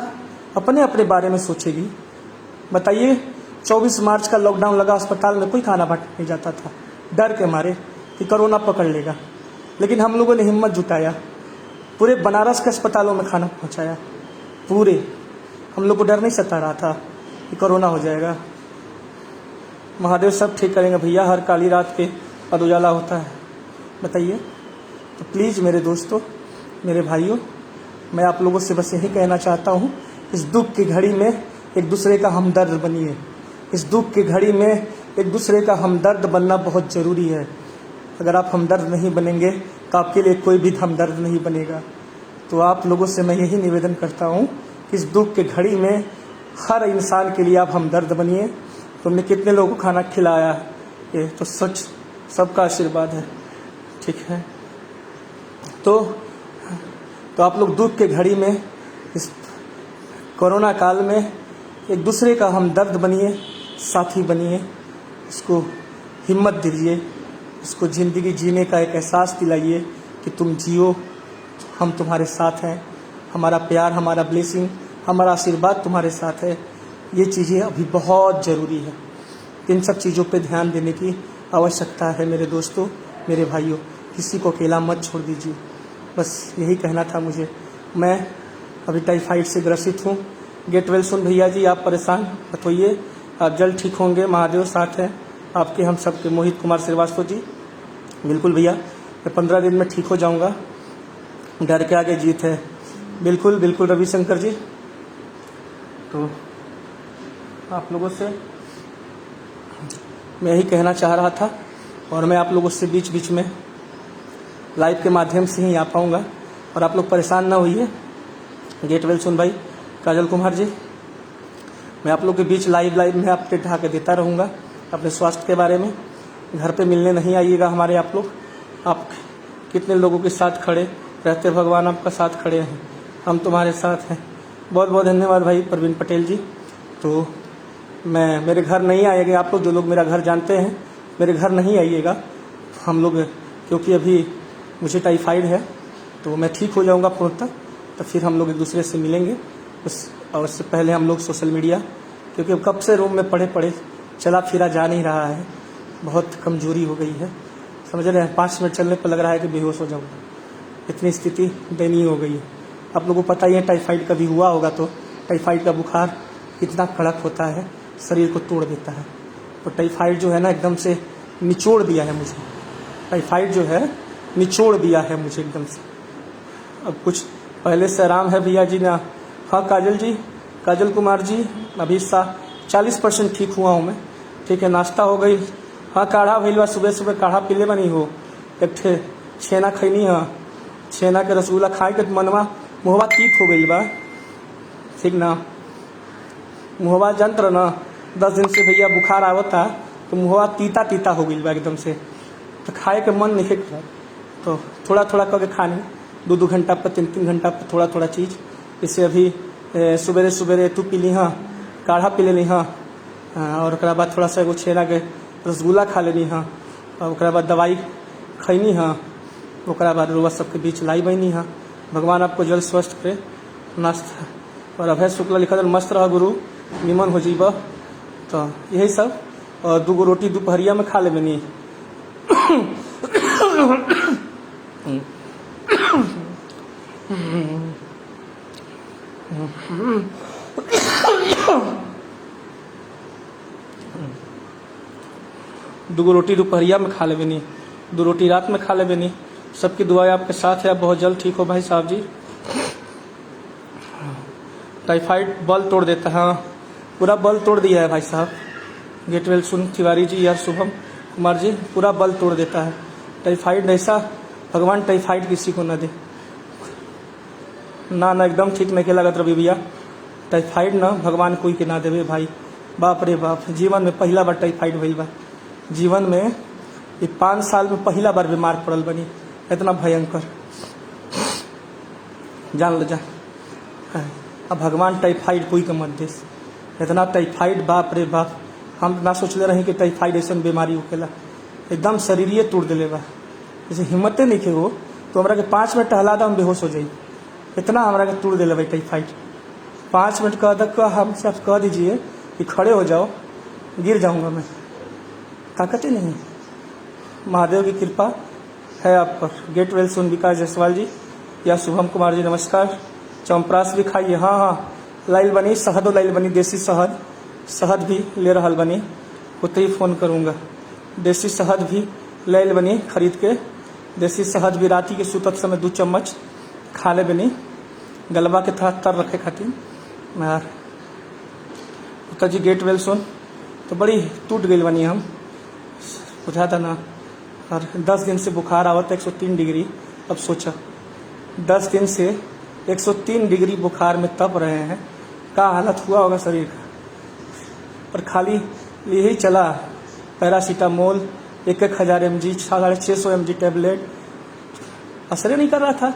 अपने अपने बारे में सोचेगी। बताइए 24 मार्च का लॉकडाउन लगा, अस्पताल में कोई खाना बांटने नहीं जाता था डर के मारे कि कोरोना पकड़ लेगा, लेकिन हम लोगों ने हिम्मत जुटाया, पूरे बनारस के अस्पतालों में खाना पहुंचाया। पूरे हम लोग को डर नहीं सता रहा था कि कोरोना हो जाएगा। महादेव सब ठीक करेंगे भैया, हर काली रात के बाद उजाला होता है। बताइए, तो प्लीज़ मेरे दोस्तों, मेरे भाइयों, मैं आप लोगों से बस यही कहना चाहता हूँ, इस दुख की घड़ी में एक दूसरे का हमदर्द बनिए। इस दुख की घड़ी में एक दूसरे का हमदर्द बनना बहुत ज़रूरी है। अगर आप हमदर्द नहीं बनेंगे तो आपके लिए कोई भी हमदर्द नहीं बनेगा। तो आप लोगों से मैं यही निवेदन करता हूँ कि इस दुख के घड़ी में हर इंसान के लिए आप हमदर्द बनिए। तुमने कितने लोगों को खाना खिलाया, ये तो सच सबका आशीर्वाद है, ठीक है। तो आप लोग दुख के घड़ी में, इस कोरोना काल में एक दूसरे का हमदर्द बनिए, साथी बनिए, इसको हिम्मत दीजिए, इसको ज़िंदगी जीने का एक एहसास दिलाइए कि तुम जियो, हम तुम्हारे साथ हैं, हमारा प्यार, हमारा ब्लेसिंग, हमारा आशीर्वाद तुम्हारे साथ है। ये चीज़ें अभी बहुत ज़रूरी है। इन सब चीज़ों पे ध्यान देने की आवश्यकता है मेरे दोस्तों, मेरे भाइयों। किसी को अकेला मत छोड़ दीजिए, बस यही कहना था मुझे। मैं अभी टाइफाइड से ग्रसित हूँ। गेट वेल सुन भैया जी, आप परेशान मत होइए, आप जल्द ठीक होंगे, महादेव साथ हैं आपके, हम सबके। मोहित कुमार श्रीवास्तव जी, बिल्कुल भैया, मैं 15 दिन में ठीक हो जाऊँगा, डर के आगे जीत है। बिल्कुल बिल्कुल रविशंकर जी। तो आप लोगों से मैं यही कहना चाह रहा था, और मैं आप लोगों से बीच बीच में लाइव के माध्यम से ही आ पाऊँगा, और आप लोग परेशान ना होइए। गेट वेल सुन भाई, काजल कुमार जी, मैं आप लोग के बीच लाइव में अपडेट ढा के देता रहूँगा अपने स्वास्थ्य के बारे में। घर पे मिलने नहीं आइएगा हमारे आप लोग। आप कितने लोगों के साथ खड़े रहते, भगवान आपका साथ खड़े हैं, हम तुम्हारे साथ हैं। बहुत बहुत धन्यवाद भाई प्रवीण पटेल जी। तो मेरे घर नहीं आइएगा आप लोग, जो लोग मेरा घर जानते हैं, मेरे घर नहीं आइएगा हम लोग, क्योंकि अभी मुझे टाइफाइड है, तो मैं ठीक हो जाऊंगा फोन तक, तो फिर हम लोग एक दूसरे से मिलेंगे। और उससे पहले हम लोग सोशल मीडिया, क्योंकि कब से रूम में पड़े चला फिरा जा नहीं रहा है, बहुत कमजोरी हो गई है, समझ रहे हैं। 5 मिनट चलने पर लग रहा है कि बेहोश हो जाऊँगा, इतनी स्थिति दयनीय हो गई है। आप लोगों को पता ही है, टाइफाइड कभी हुआ होगा तो टाइफाइड का बुखार इतना कड़क होता है, शरीर को तोड़ देता है। तो टाइफाइड जो है ना, एकदम से निचोड़ दिया है मुझे। टाइफाइड जो है निचोड़ दिया है मुझे एकदम से। अब कुछ पहले से आराम है भैया जी ना। हाँ काजल जी, काजल कुमार जी, अभी 40% ठीक हुआ हूँ मैं, ठीक है। नाश्ता हो गई, हाँ काढ़ा भैया, सुबह सुबह काढ़ा पीले बनी हो, एक ठे छेना खैनी, हाँ छेना के रसगुल्ला खाए के मनवा मुहवा तीत हो गई बा, ठीक ना। मुहवा जंत्र ना 10 दिन से भैया बुखार आवता, तो मुहवा तीता तीता हो गई बा एकदम से, तो खाए के मन नहीं कर। तो थोड़ा थोड़ा करके खानी, 2-2 घंटा पर, 3-3 घंटा पर थोड़ा थोड़ा चीज़। इससे अभी सुबह सुबह तू पी ली, हाँ काढ़ा पी लेनी, हाँ, और ओकरा बाद थोड़ा सा एगो छेना के रसगुल्ला खा लेनी, हाँ, और ओकरा बाद दवाई खैनी, हाँ, ओकरा बाद रोज सबके बीच लाई बनी, हाँ। भगवान आपको जल्द स्वस्थ करे। नाश्ता और अभय शुक्ला लिखा था, मस्त रह गुरु, निमन हो जीब। तो यही सब, और 2 रोटी दोपहरिया में खा ले बनी। दो रोटी दोपहरिया में खा ले बनी, 2 रोटी रात में खा ले बनी। सबकी दुआएं आपके साथ है, आप बहुत जल्द ठीक हो भाई साहब जी। टाइफाइड बल तोड़ देता है, हाँ पूरा बल तोड़ दिया है भाई साहब, गेट वेल सुन तिवारी जी या शुभम कुमार जी, पूरा बल तोड़ देता है। टाइफाइड ऐसा भगवान टाइफाइड किसी को न दे। ना ना एकदम ठीक नहीं लगत रवि भैया, टाइफाइड ना भगवान कोई के ना देवे भाई। बाप रे बाप, जीवन में पहला बार टाइफाइड भइल बा। जीवन में ये 5 साल में पहला बार बीमार पड़ल बनी, इतना भयंकर। जान लो जा, अब भगवान टाइफाइड कोई के मत देस। इतना टाइफाइड बाप रे बाप, हम ना सोचले रही कि टाइफाइड ऐसा बीमारी होकेला। एकदम शरीरिये तोड़ दिले बा, जैसे हिम्मते नहीं के हो तो हमरा के 5 मिनट टहला दो हम बेहोश हो जाई। इतना हमरा के तोड़ दिले भाई टाइफाइड। 5 मिनट का तक हमसे आप कह दीजिए कि खड़े हो जाओ, गिर जाऊंगा मैं, ताकत ही नहीं। महादेव की कृपा है आप पर। गेट वेल सुन विकास जायसवाल जी या शुभम कुमार जी नमस्कार। चौंपरास भी खाइए। हाँ हाँ, लाइल बनी शहदो लाइल बनी, देसी शहद, शहद भी ले रहा बनी, होते ही फ़ोन करूँगा। देसी शहद भी लाइल बनी खरीद के, देसी शहद भी राती के सुतत समय 2 चम्मच खा ले बनी, गलबा के थोड़ा तर रखे खातिर। यार पुता जी गेट वेल सुन तो बड़ी टूट गई बनी हम, बुझा था ना। और 10 दिन से बुखार आवत 103 डिग्री। अब सोचा 10 दिन से 103 डिग्री बुखार में तप रहे हैं, क्या हालत हुआ होगा शरीर का। और खाली यही चला पैरासीटामोल 1,000 mg 650 mg टैबलेट, असर नहीं कर रहा था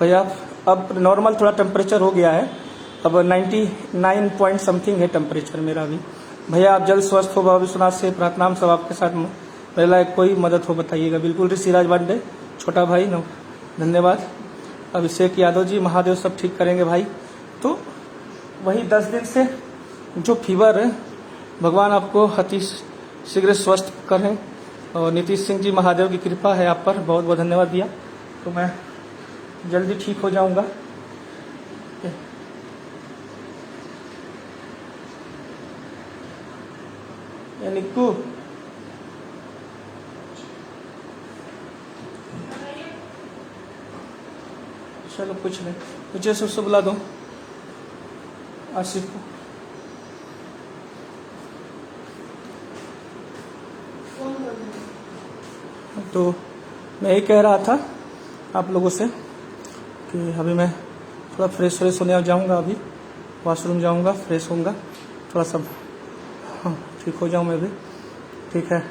भैया। अब नॉर्मल थोड़ा टेम्परेचर हो गया है, अब 99 पॉइंट समथिंग है टेम्परेचर मेरा भी। भैया आप जल्द स्वस्थ हो, बाबा विश्वनाथ से प्रार्थना सब आपके साथ में। पहला कोई मदद हो बताइएगा। बिल्कुल ऋषिराज बांडे छोटा भाई नो, धन्यवाद। अभिषेक यादव जी, महादेव सब ठीक करेंगे भाई। तो वही 10 दिन से जो फीवर है, भगवान आपको अति शीघ्र स्वस्थ करें। और नीतीश सिंह जी, महादेव की कृपा है आप पर, बहुत बहुत धन्यवाद दिया। तो मैं जल्दी ठीक हो जाऊंगा। ये निक्कू चलो कुछ नहीं, मुझे सबसे बुला दो आसिफ को। तो मैं यही कह रहा था आप लोगों से कि अभी मैं थोड़ा फ्रेश होने जाऊंगा, अभी वॉशरूम जाऊंगा, फ्रेश होऊंगा थोड़ा सा, हाँ ठीक हो जाऊँ मैं भी, ठीक है।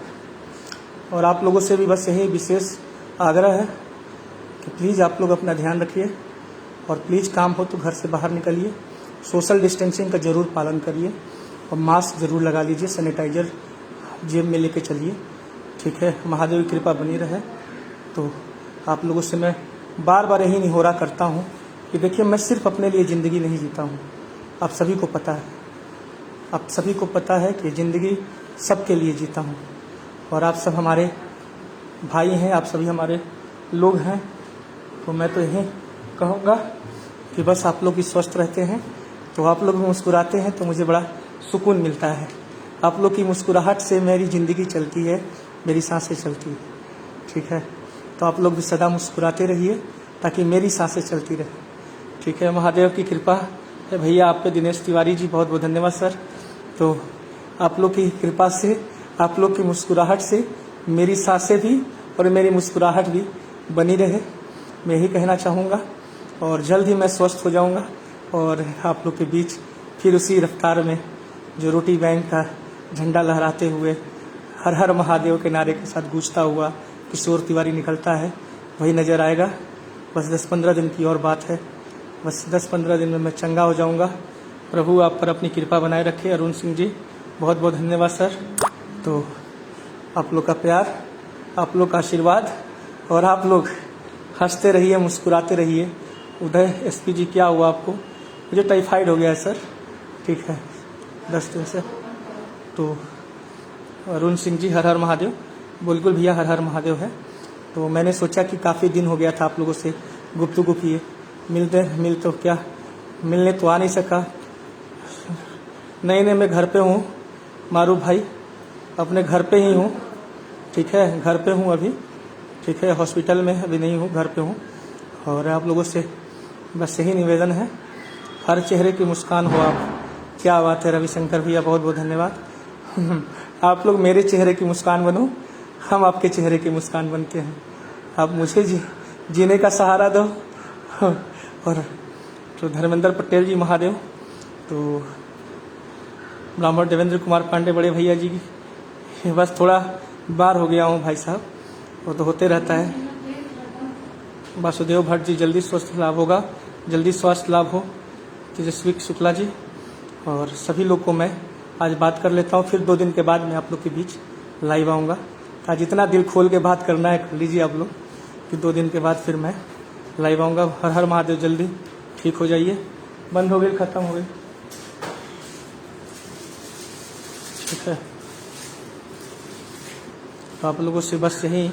और आप लोगों से भी बस यही विशेष आग्रह है कि प्लीज़ आप लोग अपना ध्यान रखिए, और प्लीज़ काम हो तो घर से बाहर निकलिए, सोशल डिस्टेंसिंग का ज़रूर पालन करिए, और मास्क ज़रूर लगा लीजिए, सैनिटाइजर जेब में लेके चलिए, ठीक है। महादेव की कृपा बनी रहे। तो आप लोगों से मैं बार बार यही निहोरा करता हूँ कि देखिए, मैं सिर्फ अपने लिए ज़िंदगी नहीं जीता हूँ, आप सभी को पता है, आप सभी को पता है कि ज़िंदगी सबके लिए जीता हूँ। और आप सब हमारे भाई हैं, आप सभी हमारे लोग हैं। तो मैं तो यही कहूँगा कि बस आप लोग भी स्वस्थ रहते हैं, तो आप लोग भी मुस्कुराते हैं तो मुझे बड़ा सुकून मिलता है। आप लोग की मुस्कुराहट से मेरी ज़िंदगी चलती है, मेरी सांसें चलती है, ठीक है। तो आप लोग भी सदा मुस्कुराते रहिए ताकि मेरी सांसें चलती रहे, ठीक है। महादेव की कृपा है भैया आप पे। दिनेश तिवारी जी, बहुत बहुत धन्यवाद सर। तो आप लोग की कृपा से, आप लोग की मुस्कुराहट से मेरी सांसें भी और मेरी मुस्कुराहट भी बनी रहे, मैं यही कहना चाहूँगा। और जल्द ही मैं स्वस्थ हो जाऊँगा और आप लोग के बीच फिर उसी रफ्तार में जो रोटी बैंक का झंडा लहराते हुए हर हर महादेव के नारे के साथ गूंजता हुआ किशोर तिवारी निकलता है, वही नज़र आएगा। बस 10-15 दिन की और बात है, बस 10-15 दिन में मैं चंगा हो जाऊंगा। प्रभु आप पर अपनी कृपा बनाए रखे। अरुण सिंह जी, बहुत बहुत धन्यवाद सर। तो आप लोग का प्यार, आप लोग का आशीर्वाद, और आप लोग हंसते रहिए, मुस्कुराते रहिए। उदय एसपी जी, क्या हुआ आपको? मुझे टाइफाइड हो गया है सर, ठीक है, 10 दिन से। तो अरुण सिंह जी, हर हर महादेव। बिल्कुल भैया, हर हर महादेव है। तो मैंने सोचा कि काफ़ी दिन हो गया था आप लोगों से गुफ्तगू किए, मिल तो क्या मिलने तो आ नहीं सका। नहीं मैं घर पे हूँ मारू भाई, अपने घर पे ही हूँ, ठीक है, घर पे हूँ अभी, ठीक है, हॉस्पिटल में अभी नहीं हूँ, घर पे हूँ। और आप लोगों से बस यही निवेदन है, हर चेहरे की मुस्कान हो आप। क्या बात है रविशंकर भैया, बहुत बहुत धन्यवाद। आप लोग मेरे चेहरे की मुस्कान बनो, हम आपके चेहरे की मुस्कान बनते हैं। आप मुझे जीने का सहारा दो। और तो धर्मेंद्र पटेल जी महादेव, तो ब्राह्मण देवेंद्र कुमार पांडे बड़े भैया जी की, बस थोड़ा बीमार हो गया हूँ भाई साहब, वो तो होते रहता है। वासुदेव भट्ट जी, जल्दी स्वास्थ्य लाभ होगा, जल्दी स्वास्थ्य लाभ हो। तेजस्वी शुक्ला जी और सभी लोग को मैं आज बात कर लेता हूँ, फिर 2 दिन के बाद मैं आप लोग के बीच लाइव आऊँगा। आज जितना दिल खोल के बात करना है कर लीजिए आप लोग, फिर 2 दिन के बाद फिर मैं लाइव आऊँगा। हर हर महादेव, जल्दी ठीक हो जाइए। बंद हो गई, ख़त्म हो गई, ठीक है। तो आप लोगों से बस यही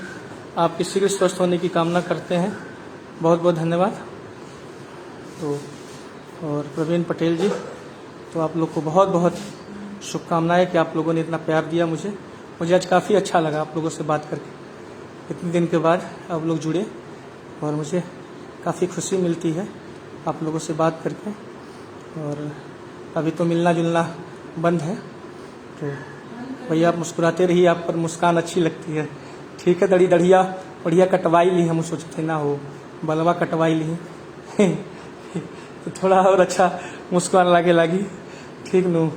आपके शीघ्र स्वस्थ होने की कामना करते हैं। बहुत बहुत धन्यवाद। तो और प्रवीण पटेल जी, तो आप लोग को बहुत बहुत शुभकामनाएं कि आप लोगों ने इतना प्यार दिया मुझे आज काफ़ी अच्छा लगा आप लोगों से बात करके। इतने दिन के बाद आप लोग जुड़े और मुझे काफ़ी खुशी मिलती है आप लोगों से बात करके। और अभी तो मिलना जुलना बंद है, तो भैया आप मुस्कुराते रहिए, आप पर मुस्कान अच्छी लगती है, ठीक है। दढ़िया बढ़िया कटवाई ली, हम सोचते ना हो बलवा कटवाई ली तो थोड़ा और अच्छा मुस्कान लागी, ठीक नू।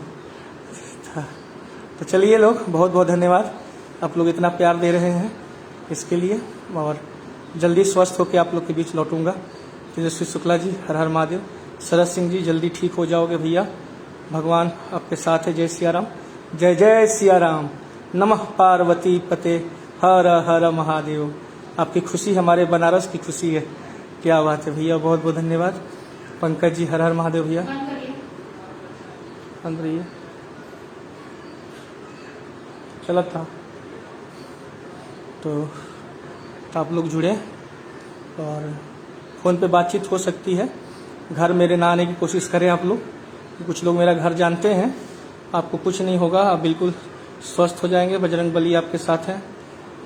तो चलिए लोग, बहुत बहुत धन्यवाद, आप लोग इतना प्यार दे रहे हैं इसके लिए। और जल्दी स्वस्थ होकर आप लोग के बीच लौटूंगा। तेजस्वी शुक्ला जी, हर हर महादेव। शरद सिंह जी, जल्दी ठीक हो जाओगे भैया, भगवान आपके साथ है। जय सिया राम, जय जय सिया राम। नमः पार्वती पते, हर हर महादेव। आपकी खुशी हमारे बनारस की खुशी है, क्या बात है भैया, बहुत बहुत धन्यवाद। पंकज जी, हर हर महादेव भैया। अंदर रहिए, चला था तो आप लोग जुड़े और फ़ोन पे बातचीत हो सकती है। घर मेरे ना आने की कोशिश करें आप लोग, कुछ लोग मेरा घर जानते हैं। आपको कुछ नहीं होगा, आप बिल्कुल स्वस्थ हो जाएंगे, बजरंग बली आपके साथ हैं,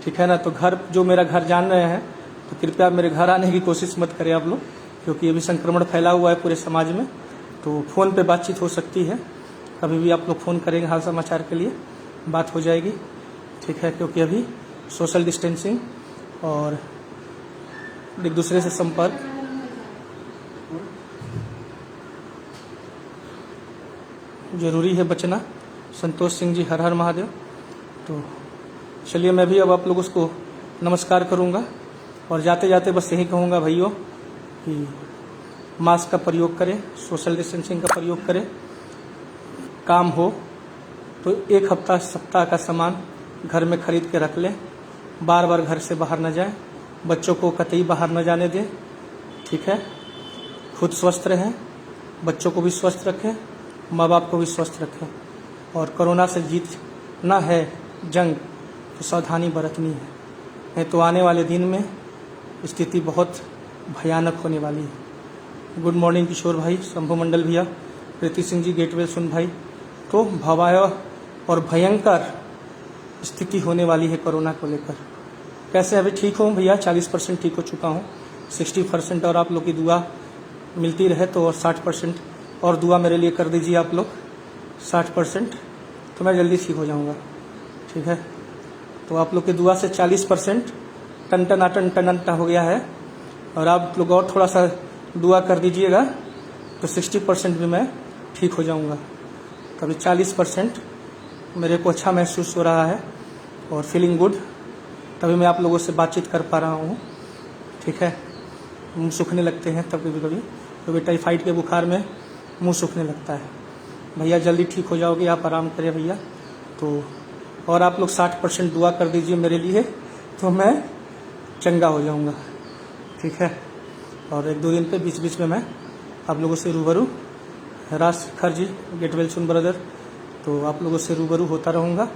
ठीक है ना। तो घर जो मेरा घर जान रहे हैं तो कृपया मेरे घर आने की कोशिश मत करें आप लोग, क्योंकि अभी संक्रमण फैला हुआ है पूरे समाज में। तो फ़ोन पे बातचीत हो सकती है, कभी भी आप लोग फ़ोन करेंगे हाल समाचार के लिए बात हो जाएगी, ठीक है। क्योंकि अभी सोशल डिस्टेंसिंग और एक दूसरे से संपर्क जरूरी है, बचना। संतोष सिंह जी, हर हर महादेव। तो चलिए, मैं भी अब आप लोगों को नमस्कार करूंगा और जाते जाते बस यही कहूंगा भाइयों कि मास्क का प्रयोग करें, सोशल डिस्टेंसिंग का प्रयोग करें। काम हो तो 1 हफ्ता सप्ताह का सामान घर में खरीद के रख लें, बार बार घर से बाहर न जाएं, बच्चों को कतई बाहर न जाने दें, ठीक है। खुद स्वस्थ रहें, बच्चों को भी स्वस्थ रखें, माँ बाप को भी स्वस्थ रखें। और कोरोना से जीतना है जंग तो सावधानी बरतनी है, नहीं तो आने वाले दिन में स्थिति बहुत भयानक होने वाली है। गुड मॉर्निंग किशोर भाई, शंभू मंडल भैया, प्रीति सिंह जी, गेटवे सुन भाई। तो भयावह और भयंकर स्थिति होने वाली है कोरोना को लेकर। कैसे अभी ठीक हूँ भैया, 40% ठीक हो चुका हूँ, 60% और आप लोग की दुआ मिलती रहे तो और 60% और दुआ मेरे लिए कर दीजिए आप लोग, 60%, तो मैं जल्दी ठीक हो जाऊँगा, ठीक है। तो आप लोग की दुआ से 40% टन हो गया है, और आप लोग और थोड़ा सा दुआ कर दीजिएगा तो 60% भी मैं ठीक हो जाऊँगा। तभी 40% मेरे को अच्छा महसूस हो रहा है और फीलिंग गुड, तभी मैं आप लोगों से बातचीत कर पा रहा हूँ, ठीक है। मुँह सूखने लगते हैं तब कभी कभी, क्योंकि टाइफाइड के बुखार में मुँह सूखने लगता है। भैया जल्दी ठीक हो जाओगे, आप आराम करें भैया। तो और आप लोग 60% दुआ कर दीजिए मेरे लिए, तो मैं चंगा हो जाऊंगा, ठीक है। और 1-2 दिन पे बीच बीच में मैं आप लोगों से रूबरू, राज खर जी, गेटवेल सुन ब्रदर, तो आप लोगों से रूबरू होता रहूँगा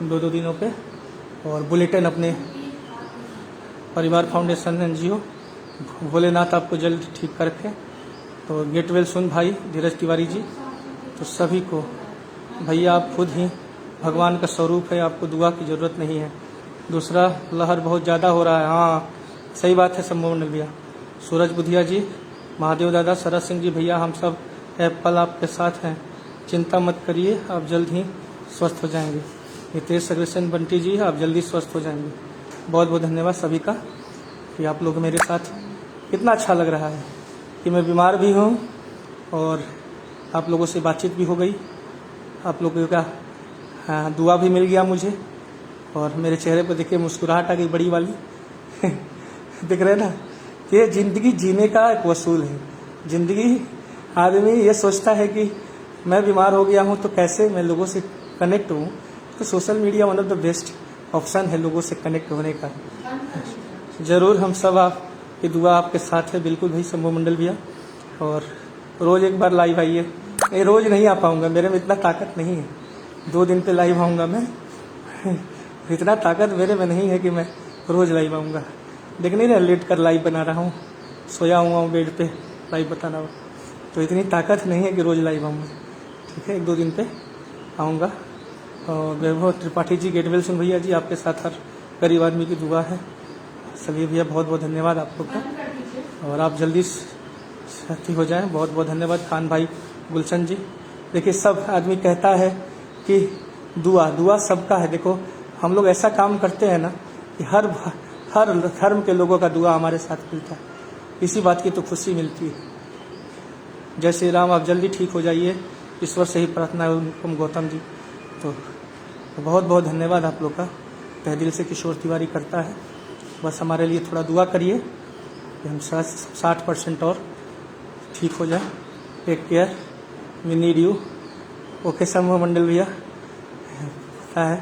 2-2 दिनों पे। और बुलेटिन अपने परिवार फाउंडेशन NGO, भोलेनाथ आपको जल्द ठीक कर रखे। तो गेटवेल सुन भाई धीरज तिवारी जी, तो सभी को भैया आप खुद ही भगवान का स्वरूप है, आपको दुआ की ज़रूरत नहीं है। दूसरा, लहर बहुत ज़्यादा हो रहा है, हाँ सही बात है शंभू मंडल भैया। सूरज बुधिया जी, महादेव दादा, शरद सिंह जी भैया, हम सब एप्पल आपके साथ हैं, चिंता मत करिए, आप जल्द ही स्वस्थ हो जाएंगे। हितेश अग्रसेन बंटी जी, आप जल्दी स्वस्थ हो जाएंगे। बहुत बहुत धन्यवाद सभी का कि आप लोग मेरे साथ, कितना अच्छा लग रहा है कि मैं बीमार भी हूँ और आप लोगों से बातचीत भी हो गई, आप लोगों का दुआ भी मिल गया मुझे, और मेरे चेहरे पर देखिए मुस्कुराहट आ गई बड़ी वाली दिख रहे ना। ये ज़िंदगी जीने का एक वसूल है। ज़िंदगी, आदमी ये सोचता है कि मैं बीमार हो गया हूँ तो कैसे मैं लोगों से कनेक्ट हूँ, तो social media one of the best option है लोगों से कनेक्ट होने का। ज़रूर हम सब आपकी दुआ आपके साथ है, बिल्कुल भाई शंभू मंडल भैया। और रोज़ एक बार लाइव आइए। नहीं, रोज़ नहीं आ पाऊँगा, मेरे में इतना ताकत नहीं है। 2 दिन पे लाइव आऊँगा मैं इतना ताकत मेरे में नहीं है कि मैं रोज़ लाइव आऊँगा। देख नहीं रहे, लेट कर लाइव बना रहा हूँ, सोया हुआ हूँ बेड पे, लाइव बता रहा हूँ। तो इतनी ताकत नहीं है कि रोज़ लाइव आऊँगा। ठीक है, 1-2 दिन पे आऊँगा। और वैभव त्रिपाठी जी, गेटवेल सिंह भैया जी, आपके साथ हर गरीब आदमी की दुआ है। सभी भैया बहुत बहुत धन्यवाद आप लोग का, और आप जल्दी साथी हो जाएं। बहुत बहुत धन्यवाद खान भाई, गुलशन जी। देखिए, सब आदमी कहता है कि दुआ सबका है। देखो, हम लोग ऐसा काम करते हैं ना कि हर धर्म के लोगों का दुआ हमारे साथ मिलता है। इसी बात की तो खुशी मिलती है। जय श्री राम। आप जल्दी ठीक हो जाइए, ईश्वर से ही प्रार्थना है उनको, गौतम जी। तो बहुत बहुत धन्यवाद आप लोग का, तहे दिल से किशोर तिवारी करता है। बस हमारे लिए थोड़ा दुआ करिए कि हम 60% और ठीक हो जाए। Take care, we need you. Okay Shambhu Mandal भैया, पता है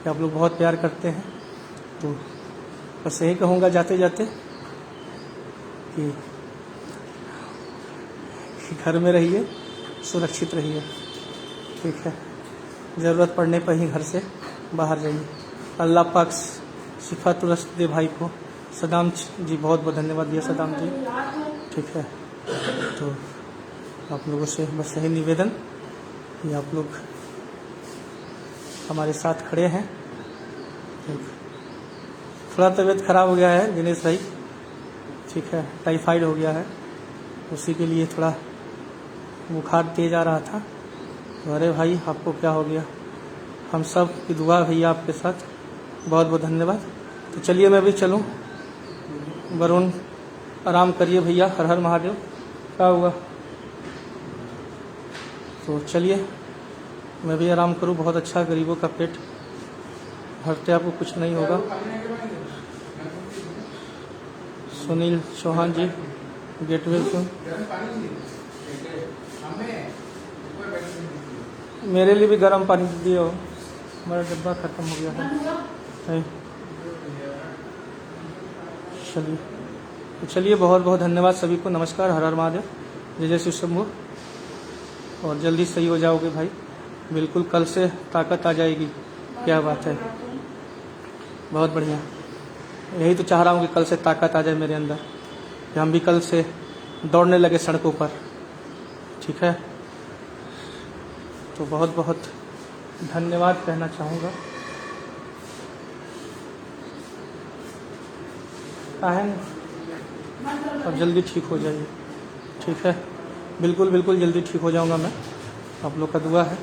कि आप लोग बहुत प्यार करते हैं। तो बस यही कहूँगा जाते जाते कि घर में रहिए, सुरक्षित रहिए। ठीक है, ज़रूरत पड़ने पर ही घर से बाहर जाइए। अल्लाह पाक शिफा तुरस्त दे भाई को। सदाम जी, बहुत बहुत धन्यवाद दिया सदाम जी। ठीक है, तो आप लोगों से बस यही निवेदन कि आप लोग हमारे साथ खड़े हैं। थोड़ा तबीयत खराब हो गया है दिनेश भाई, ठीक है, टाइफाइड हो गया है, उसी के लिए थोड़ा बुखार तेज आ रहा था। तो अरे भाई, आपको क्या हो गया? हम सब की दुआ भैया आपके साथ। बहुत बहुत धन्यवाद। तो चलिए मैं भी चलूँ। वरुण, आराम करिए भैया। हर हर महादेव। क्या हुआ? तो चलिए मैं भी आराम करूँ। बहुत अच्छा, गरीबों का पेट भरते आपको कुछ नहीं होगा। सुनील चौहान जी, गेटवे से, मेरे लिए भी गर्म पानी दिए हो, मेरा डब्बा ख़त्म हो गया है। चलिए, तो चलिए, बहुत बहुत धन्यवाद सभी को। नमस्कार, हर हर महादेव, जय जय शिव शंभू। और जल्दी सही हो जाओगे भाई, बिल्कुल। कल से ताकत आ जाएगी। क्या बात है, बहुत बढ़िया। यही तो चाह रहा हूँ कि कल से ताकत आ जाए मेरे अंदर, कि हम भी कल से दौड़ने लगे सड़कों पर। ठीक है, तो बहुत बहुत धन्यवाद कहना चाहूँगा। अब जल्दी ठीक हो जाइए। ठीक है, बिल्कुल बिल्कुल जल्दी ठीक हो जाऊँगा मैं, आप लोग का दुआ है।